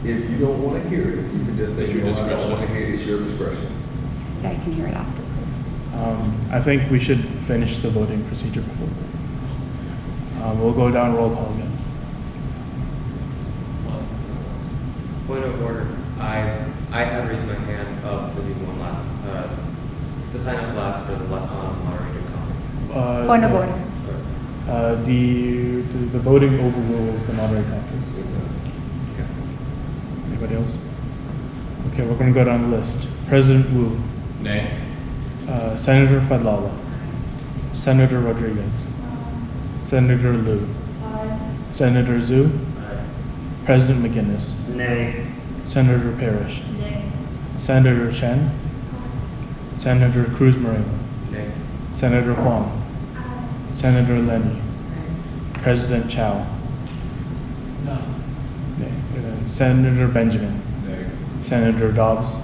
If you don't want to hear it, you can just say, It's you your know, I don't discretion. want to hear it, it's your discretion. So I can hear it afterwards. I think we should finish the voting procedure before. We'll go down roll call again. Point of order. I had raised my hand up to do one last, to sign up last for the moderated comments. Point of order. The voting overrules the moderated caucus. Okay. Anybody else? Okay, we're going to go down the list. President Wu, Nay. Senator Fadlala, Senator Rodriguez, Senator Liu, Senator Zhu, President McGinnis, Nay. Senator Parrish, Nay. Senator Chen, Senator Cruz Moreno, Nay. Senator Huang, Senator Lenny, President Chow, No. Nay. And then Senator Benjamin, Nay. Senator Dobbs,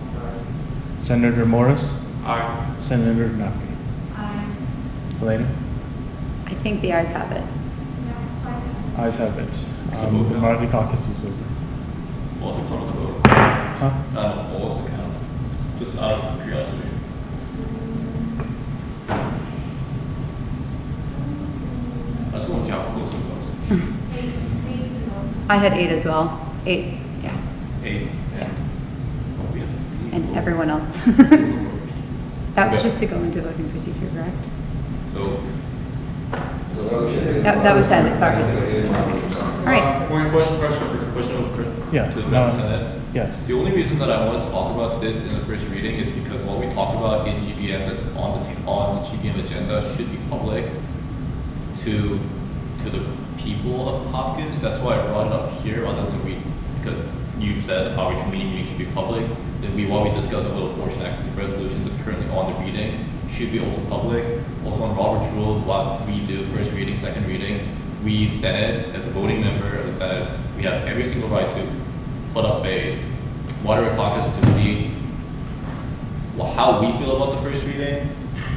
Senator Morris, Aye. Senator Nafi. Aye. Elena? I think the ayes have it. Ayes have it. So vote The now. moderated caucus is over. What's the count of the vote? Huh? What was the count? Just out of curiosity. I just want to see how close it was. I had 8 as well. 8, yeah. 8 and. Oh, we had 3, And 4. everyone else. That was just to go into voting procedure, correct? So, That was Senate, sorry. All right. question of Yes, to the no. Senate. Yes. The only reason that I wanted to talk about this in the first reading is because what we talk about in GBM that's on the GBM agenda should be public to the people of Hopkins. That's why I brought it up here, other than because you said our committee meeting should be public. Then while we discuss a little portion, actually, the resolution that's currently on the reading should be also public. Also on Robert's rule, what we do, first reading, second reading, we Senate, as a voting member of the Senate, we have every single right to put up a moderate caucus to see how we feel about the first reading.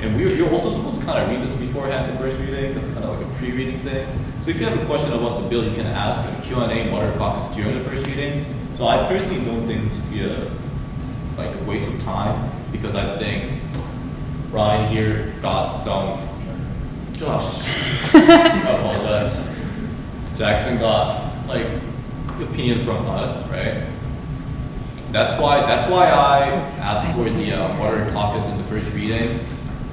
And you're also supposed to kind of read this beforehand, the first reading. That's kind of like a pre-reading thing. So if you have a question about the bill, you can ask a Q&A moderate caucus during the first reading. So I personally don't think this would be a waste of time, because I think Ryan here got some. Josh, I apologize. Jackson got opinions from us, right? That's why I asked for the moderate caucus in the first reading,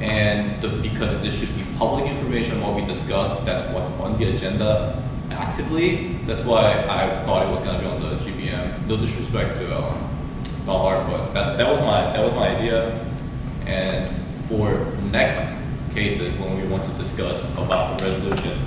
and because this should be public information what we discussed. That's what's on the agenda actively. That's why I thought it was gonna be on the GBM. No disrespect to Dalhart, but that was my idea. And for next cases when we want to discuss about the resolution,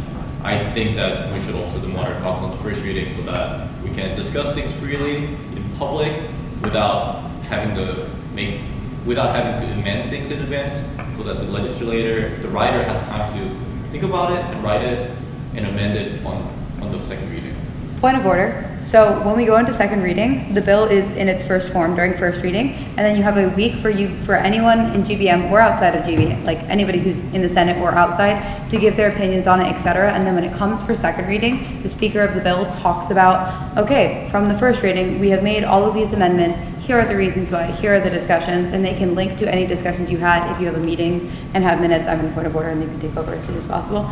I think that we should also do moderate caucus on the first reading so that we can discuss things freely in public without having to amend things in advance, so that the writer has time to think about it and write it and amend it on the second reading. Point of order. So when we go into second reading, the bill is in its first form during first reading, and then you have a week for anyone in GBM or outside of GBM, like anybody who's in the Senate or outside, to give their opinions on it, etc. And then when it comes for second reading, the speaker of the bill talks about, okay, from the first reading, we have made all of these amendments. Here are the reasons why. Here are the discussions, and they can link to any discussions you had if you have a meeting and have minutes. I'm in point of order, and you can take over as soon as possible.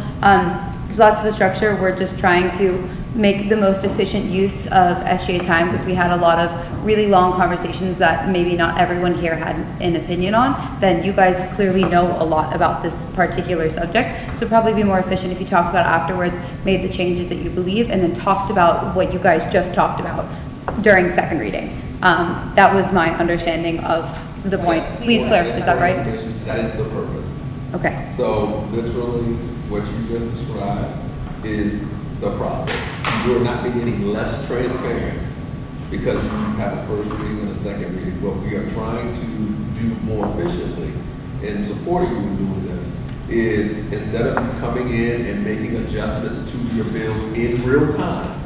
So that's the structure. We're just trying to make the most efficient use of SJ time, because we had a lot of really long conversations that maybe not everyone here had an opinion on, then you guys clearly know a lot about this particular subject. So probably be more efficient if you talked about it afterwards, made the changes that you believe, and then talked about what you guys just talked about during second reading. That was my understanding of the point. Please, Claire, is that right? That is the purpose. Okay. So literally, what you just described is the process. You are not being any less transparent because you have a first reading and a second reading. What we are trying to do more efficiently in supporting you in doing this is, instead of you coming in and making adjustments to your bills in real time,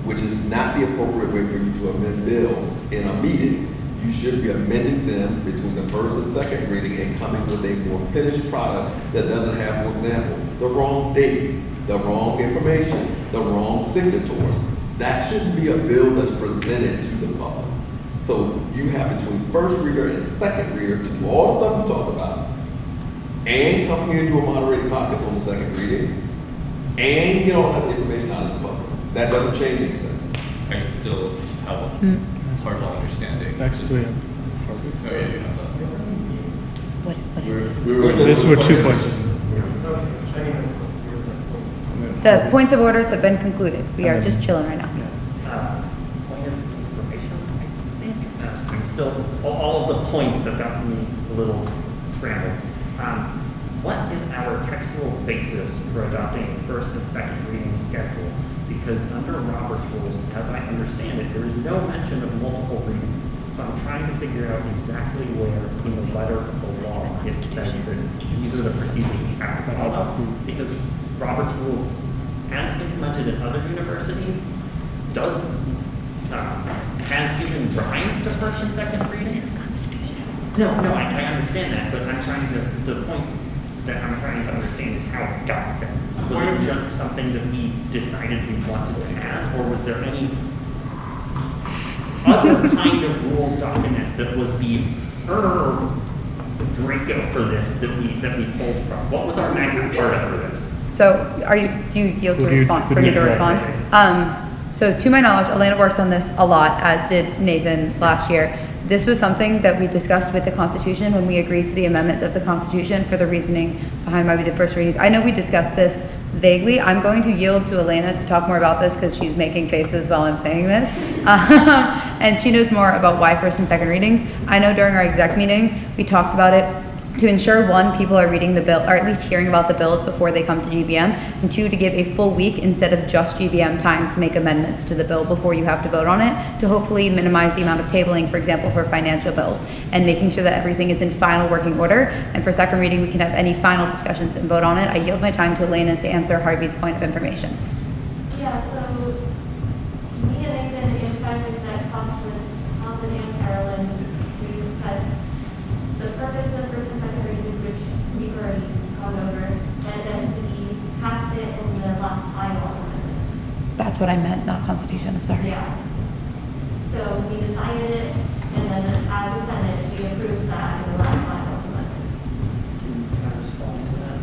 which is not the appropriate way for you to amend bills in a meeting, you should be amending them between the first and second reading and coming with a more finished product that doesn't have, for example, the wrong date, the wrong information, the wrong signators. That shouldn't be a bill that's presented to the public. So you have between first reader and second reader to do all the stuff we talked about, and come here and do a moderated caucus on the second reading, and get all that information out of the public. That doesn't change anything. I still have a hard time understanding. Next to him. Oh, yeah, you have that. What is it? These were 2 points. The points of orders have been concluded. We are just chilling right now. Point of information, I think. I'm still, all of the points have gotten me a little scrambled. What is our textual basis for adopting a first and second reading schedule? Because under Robert's rules, as I understand it, there is no mention of multiple readings. So I'm trying to figure out exactly where in the letter of the law it says that these are the procedures we have to follow. Because Robert's rules, as implemented in other universities, has given rise to first and second readings. No, I understand that, but I'm trying to, the point that I'm trying to understand is how it got there. Was it just something that we decided we wanted to have, or was there any other kind of rules document that was the Draco for this that we pulled from? What was our Magna Carta for this? So do you yield to respond, for me to respond? So to my knowledge, Elena worked on this a lot, as did Nathan last year. This was something that we discussed with the Constitution when we agreed to the amendment of the Constitution for the reasoning behind why we did first readings. I know we discussed this vaguely. I'm going to yield to Elena to talk more about this because she's making faces while I'm saying this. And she knows more about why first and second readings. I know during our exec meetings, we talked about it to ensure, one, people are reading the bill, or at least hearing about the bills before they come to GBM, and two, to give a full week instead of just GBM time to make amendments to the bill before you have to vote on it, to hopefully minimize the amount of tabling, for example, for financial bills, and making sure that everything is in final working order. And for second reading, we can have any final discussions and vote on it. I yield my time to Elena to answer Harvey's point of information. Yeah, so me and Nathan in fact exec talked with Alvin and Carolyn to discuss the purpose of first and second readings, which we've already gone over, and then we passed it in the last bylaws amendment. That's what I meant, not Constitution, I'm sorry. Yeah. So we decided it, and then as a Senate, we approved that in the last bylaws amendment. Can I respond to that?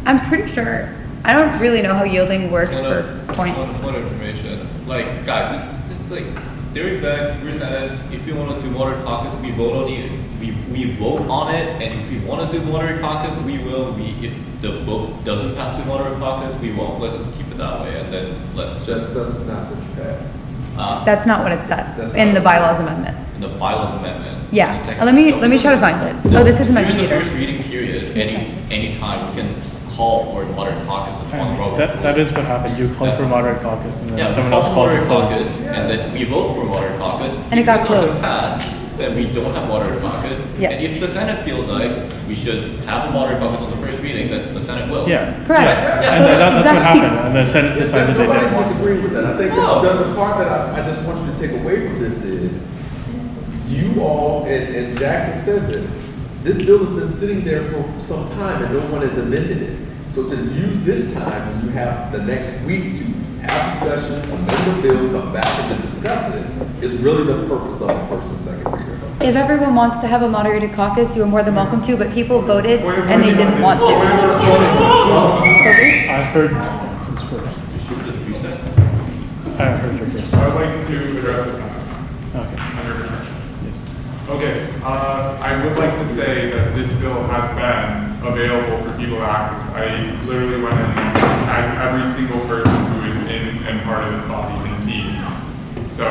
I'm pretty sure, I don't really know how yielding works for point. Point of information. Like, guys, this is like, they're execs, we're senates. If we want to do moderate caucus, we vote on it. We vote on it, and if we want to do moderate caucus, we will. If the vote doesn't pass to moderate caucus, we won't. Let's just keep it that way, and then let's just. That's not what you passed. That's not what it said That's in not the what- bylaws amendment. In the bylaws amendment. Yeah, the second- let me try to find it. No, Oh, this isn't my during computer. the first reading period, any time we can call for a moderate caucus. It's on Robert's That rule. is what happened. You called for moderate caucus, and then Yeah, someone we else call called for to moderate close. caucus, and then we vote for moderate caucus. And it got If closed. doesn't pass, then we don't have moderate caucus. Yes. And if the Senate feels like we should have a moderate caucus on the first reading, then the Senate will. Yeah. Correct. Yeah. So And that's what exactly- happened, and the Senate decided they didn't Nobody want to. disagreed with that. I think No. that the part that I just want you to take away from this is, you all, and Jackson said this bill has been sitting there for some time and no one has amended it. So to use this time when you have the next week to have discussions, amend the bill, come back and then discuss it, is really the purpose of the first and second reader. If everyone wants to have a moderated caucus, you are more than welcome to, but people voted and they didn't want to. Kobe? I've heard since first. You should just recess. I would like to address this now. Okay. Under discussion. Yes. Okay, I would like to say that this bill has been available for people to access. I literally went and tagged every single person who is in and part of this body in Teams. So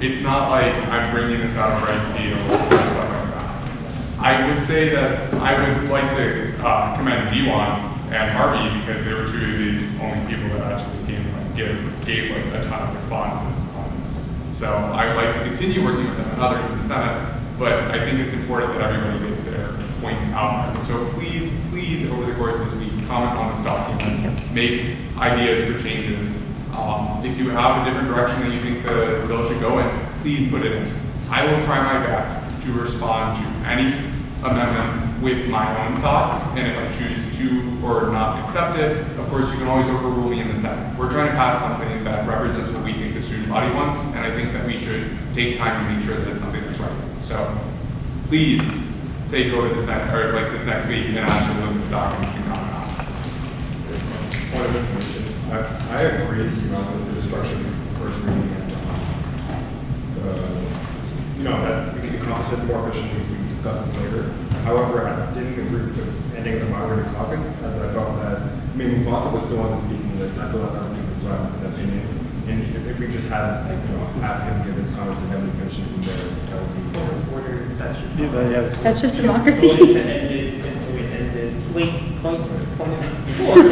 it's not like I'm bringing this out of right field or stuff like that. I would say that I would like to commend G1 and Harvey because they were two of the only people that actually gave like a ton of responses on this. So I would like to continue working with them and others in the Senate, but I think it's important that everybody gets their points out there. So please, over the course of this week, comment on this document, make ideas for changes. If you have a different direction that you think the bill should go in, please put it in. I will try my best to respond to any amendment with my own thoughts, and if I choose to or not accept it, of course you can always overrule me in the Senate. We're trying to pass something that represents what we think the student body wants, and I think that we should take time to make sure that it's something that's right. So please take over this next week and actually look at the documents and comment on it. Point of information, I agree, with the structure of first reading and, that we can accomplish it more efficiently if we discuss this later. However, I didn't agree with the ending of the moderated caucus, as I felt that, Mufasa was still on the speaking list, and I feel like other people as well, in that opinion. And if we just had, have him give his comments and then we finish it from there, that would be Order, that's just. That's just democracy. Voted to end it, and so we ended. Wait, point of. point.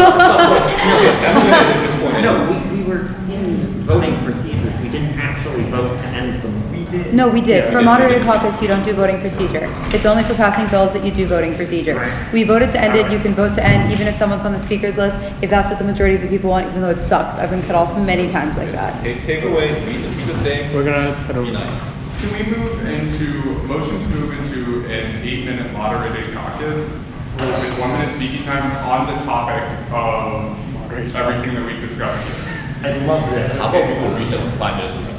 No, we were in voting procedures. We didn't actually vote to end them. We did. No, we did. For moderated caucus, you don't do voting procedure. It's only for passing bills that you do voting procedure. Right. We voted to end it. You can vote to end even if someone's on the speaker's list, if that's what the majority of the people want, even though it sucks. I've been cut off many times like that. Take away, read the thing. We're gonna put Be a, nice. Can we motion to move into an 8-minute moderated caucus with 1 minute speaking times on the topic of everything that we've discussed? I love this. How about we recess for 5 minutes and we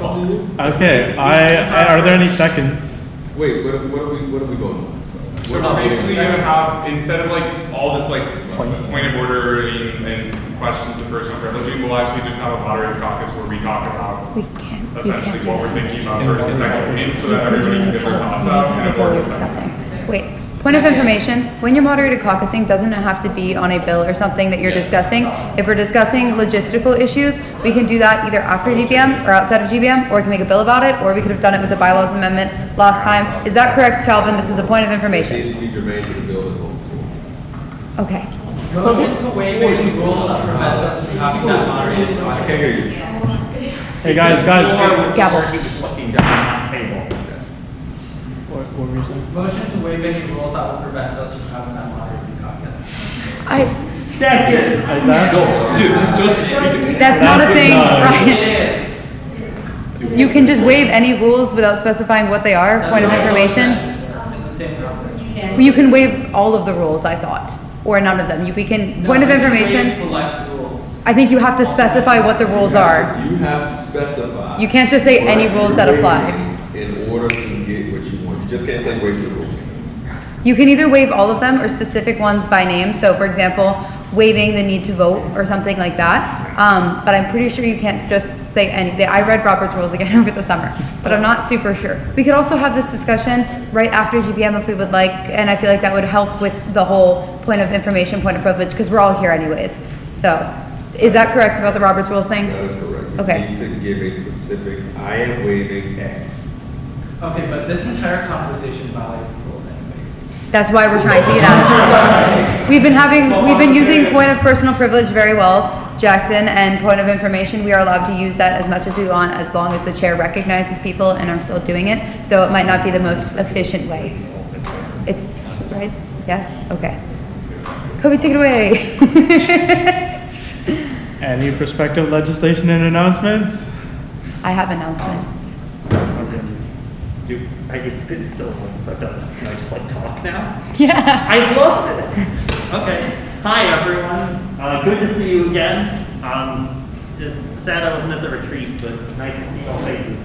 talk? okay, are there any seconds? Wait, what are we voting on? So we're basically gonna have, instead of like all this like point of order and questions of personal privilege, we'll actually just have a moderated caucus where we talk about We can't essentially do what we're that. thinking about first and second reading, so that Because we everybody can need get their to thoughts out and before we're avoid discussing. Wait, point of information, when you're moderated caucusing, doesn't it have to be on a bill or something that you're discussing? If we're discussing logistical issues, we can do that either after GBM or outside of GBM, or we can make a bill about it, or we could have done it with the bylaws amendment last time. Is that correct, Calvin? This is a point of It information. needs to be germane to the bill that's on the floor. Okay. Motion to waive any rules that prevent us from having that moderated I caucus. can't hear you. Hey guys. Gavel. He was looking down that table. What were you saying? Motion to waive any rules that will prevent us from having that moderated caucus. Second. Is that? Dude, just. That's not a That's thing, not- Ryan. It is. You can just waive any rules without specifying what they are, That's point of what I information. said. It's the same concept. You can waive all of the rules, I thought, or none of them. We can, point of No, you can information, waive select rules. I think you have to specify what the rules are. You have to specify. You can't just say any what rules you're that apply. waiving in order to get what you want. You just can't say waive the rules. You can either waive all of them or specific ones by name. So for example, waiving the need to vote or something like that. But I'm pretty sure you can't just say anything. I read Robert's rules again over the summer, but I'm not super sure. We could also have this discussion right after GBM if we would like, and I feel like that would help with the whole point of information, point of privilege, because we're all here anyways. So, is that correct about the Robert's rules thing? That is correct. You Okay. need to give a specific, I am waiving X. Okay, but this entire conversation violates the rules anyways. That's why we're trying to get out. We've been using point of personal privilege very well, Jackson, and point of information. We are allowed to use that as much as we want, as long as the chair recognizes people and are still doing it, though it might not be the most efficient way. It's, right? Yes? Okay. Kobe, take it away. Any prospective legislation and announcements? I have announcements. Okay. Dude, it's been so long since I've done this. Can I just talk now? Yeah. I love this. Okay. Hi, everyone. Good to see you again. It's sad I wasn't at the retreat, but nice to see all faces.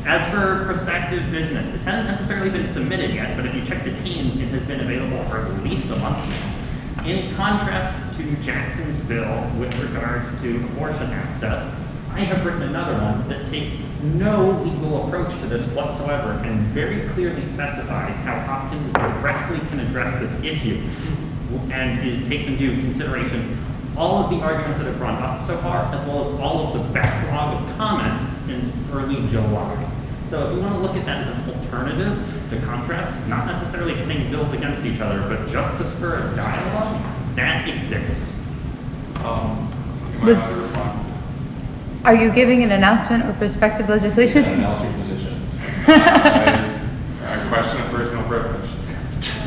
As for prospective business, this hasn't necessarily been submitted yet, but if you check the Teams, it has been available for at least a month now. In contrast to Jackson's bill with regards to abortion access, I have written another one that takes no legal approach to this whatsoever and very clearly specifies how Hopkins directly can address this issue. And it takes into consideration all of the arguments that have brought up so far, as well as all of the backlog of comments since early July. So if we want to look at that as an alternative to contrast, not necessarily pitting bills against each other, but just to spur a dialogue, that exists. Was- Are you giving an announcement or prospective legislation? Announce your position. I question a personal privilege.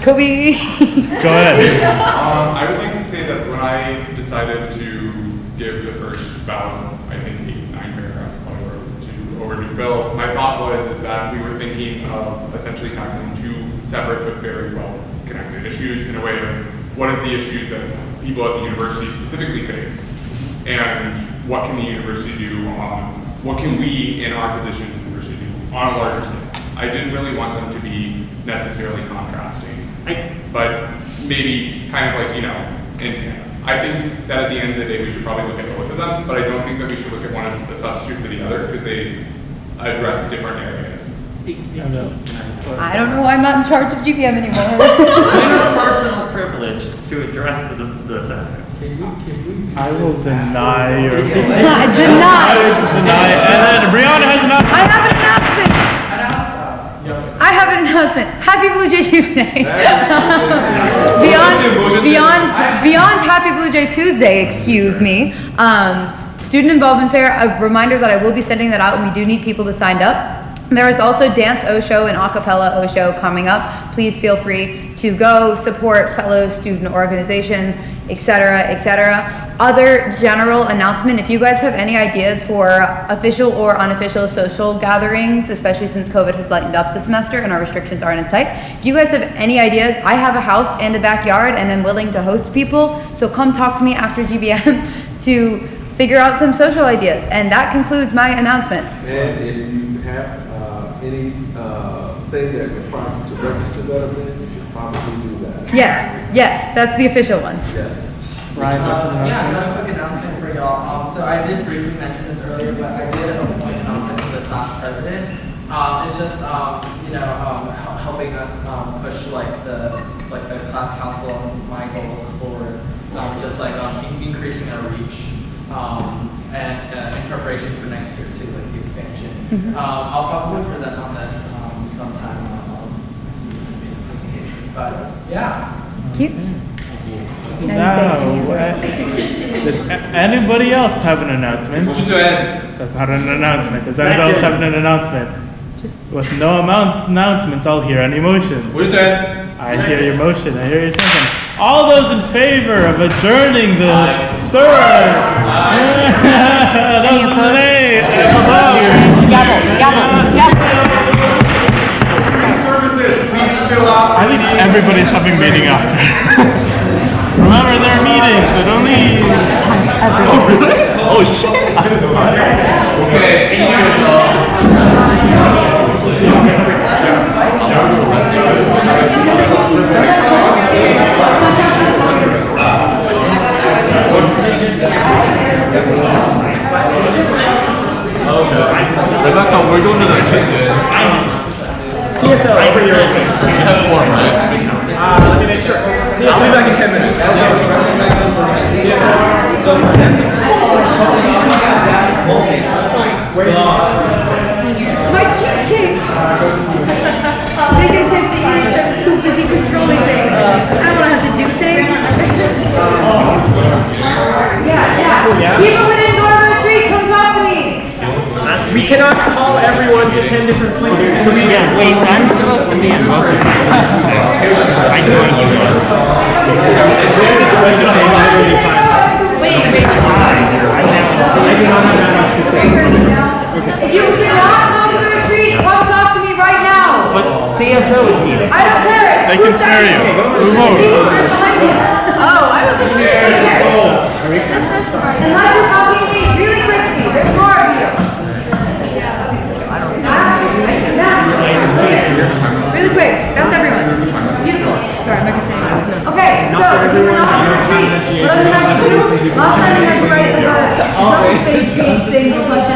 Kobe. Go ahead. I would like to say that when I decided to give the first ballot, I think 8-9 paragraphs over to bill, my thought was that we were thinking of essentially tackling two separate but very well connected issues in a way of what is the issues that people at the university specifically face, and what can the university do on, what can we in our position in the university do on a larger scale. I didn't really want them to be necessarily contrasting, but maybe kind of like, in tandem. I think that at the end of the day, we should probably look at both of them, but I don't think that we should look at one as a substitute for the other, because they address different areas. I don't know. I'm not in charge of GPM anymore. I have a personal privilege to address the Senate. I will deny your. Deny. And then Brianna has an announcement. I have an announcement. I have an announcement. Happy Blue Jay Tuesday. beyond Happy Blue Jay Tuesday, excuse me. Student Involvement Fair, a reminder that I will be sending that out, and we do need people to sign up. There is also Dance O-Show and Acapella O-Show coming up. Please feel free to go support fellow student organizations, etc., etc. Other general announcement, if you guys have any ideas for official or unofficial social gatherings, especially since COVID has lightened up this semester and our restrictions aren't as tight. If you guys have any ideas, I have a house and a backyard and I'm willing to host people. So come talk to me after GBM to figure out some social ideas. And that concludes my announcements. And if you have any thing that requires you to register that event, you should probably do that. Yes, that's the official ones. Yes. Ryan, that's an Yeah, announcement. another quick announcement for y'all. So I did briefly mention this earlier, but I did appoint an office of the class president. It's just helping us push the class council and my goals forward. Increasing our reach and in preparation for next year too, like the expansion. I'll probably present on this sometime. See if I made a presentation, but yeah. Cute. Does anybody else have an announcement? That's not an announcement. Does anybody else have an announcement? With no announcements, I'll hear any motions. I hear your motion. I hear your second. All those in favor of adjourning the third. Those nay. I think everybody's having a meeting after. Remember, they're meeting, so don't leave. Oh, really? Oh, shit. Rebecca, we're going to the kitchen. CSO, over here. You have form, right? Let me make sure. I'll be back in 10 minutes. My cheesecake! I didn't get a chance to eat it because I was too busy controlling things. I don't want to have to do things. Yeah. People who didn't go to the retreat, come talk to me. We cannot call everyone to 10 different places. Yeah, wait, I'm supposed to be in welcome. I know you are. If you cannot come to the retreat, come talk to me right now. But CSO is needed. I don't care. It's They can spare you. Move over. I was unless you're talking to me really quickly, there's more of you. Really quick, that's everyone. Beautiful. Sorry, I'm not gonna say anything. Okay, so if you were not on the retreat, what other time you do? Last time you had to write like a double space page thing, reflection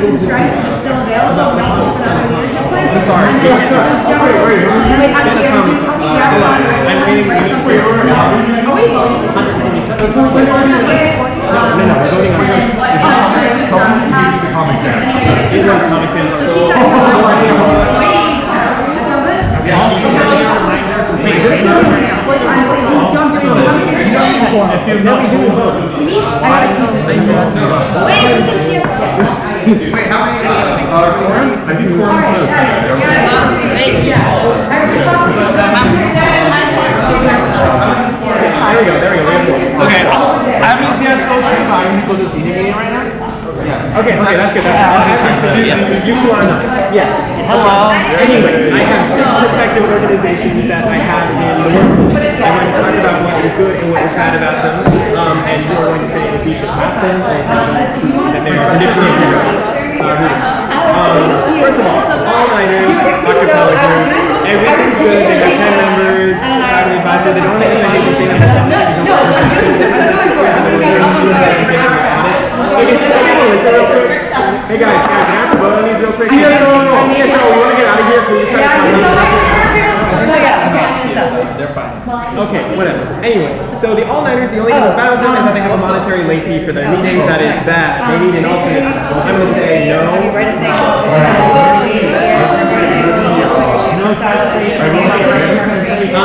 and stripes is still available. We can open up a leadership quiz. I'm sorry. And then just jump in. Wait, I'm guarantee you, Jack's on, write something. Are we voting? No, we're voting on And what, Comic Sans. it was Comic Sans. so keep that in mind. Wait, that sound good? If you know, I gotta choose this. Wait, who's in CSO? Wait, how many, quorum? I think quorum is There we go. Okay, I'm in CSO 35, you go to the senior meeting right now? Okay, that's good. You two are not. Yes. Hello. Anyway, I have 6 prospective organizations that I have in the workforce. I'm going to talk about what is good and what is bad about them. And you are going to say if we should pass them or that they're conditionally good. First of all nighters, Dr. Pelican, everything's good. They got 10 members. Family advisor. They don't have anything. They have No, I'm doing for it. I'm doing it. Hey guys, can I have to vote on these real quick? CSO, we want to get out of here, so we try Okay, whatever. Anyway, so the all-nighters, the only thing that's bad with them is that they have a monetary late fee for their meetings. That is bad. They need an alternate. I'm going to say no.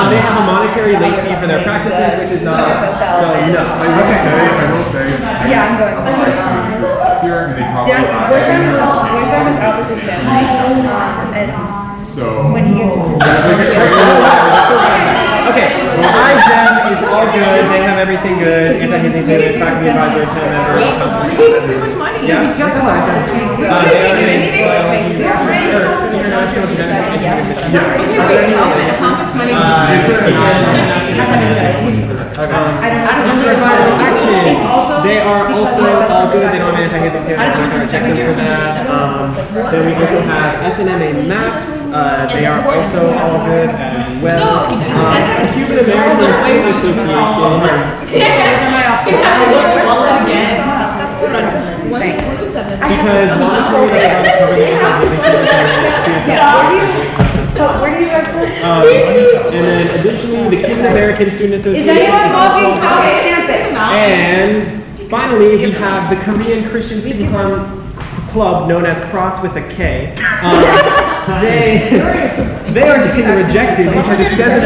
They have a monetary late fee for their practices, which is not, so no. I will say. Yeah, I'm going. Here, they probably Boyfriend was out with his family, and So. when he gets to his Okay, besides them is all good. They have everything good. Anti-hazing payment, faculty advisor, 10 members. We gave him too much money. Yeah, just How much money? They are also all good. They don't have anti-hazing payment. I'm not going to check them for that. Then we also have SNMA maps. They are also all good as well. Cuban American Student Association. Because where do you guys live? and then additionally, the Cuban American Student Association. Is anyone walking South Campus? And finally, we have the Korean Christian Student Club, known as Cross with a K. They are getting rejected because it says in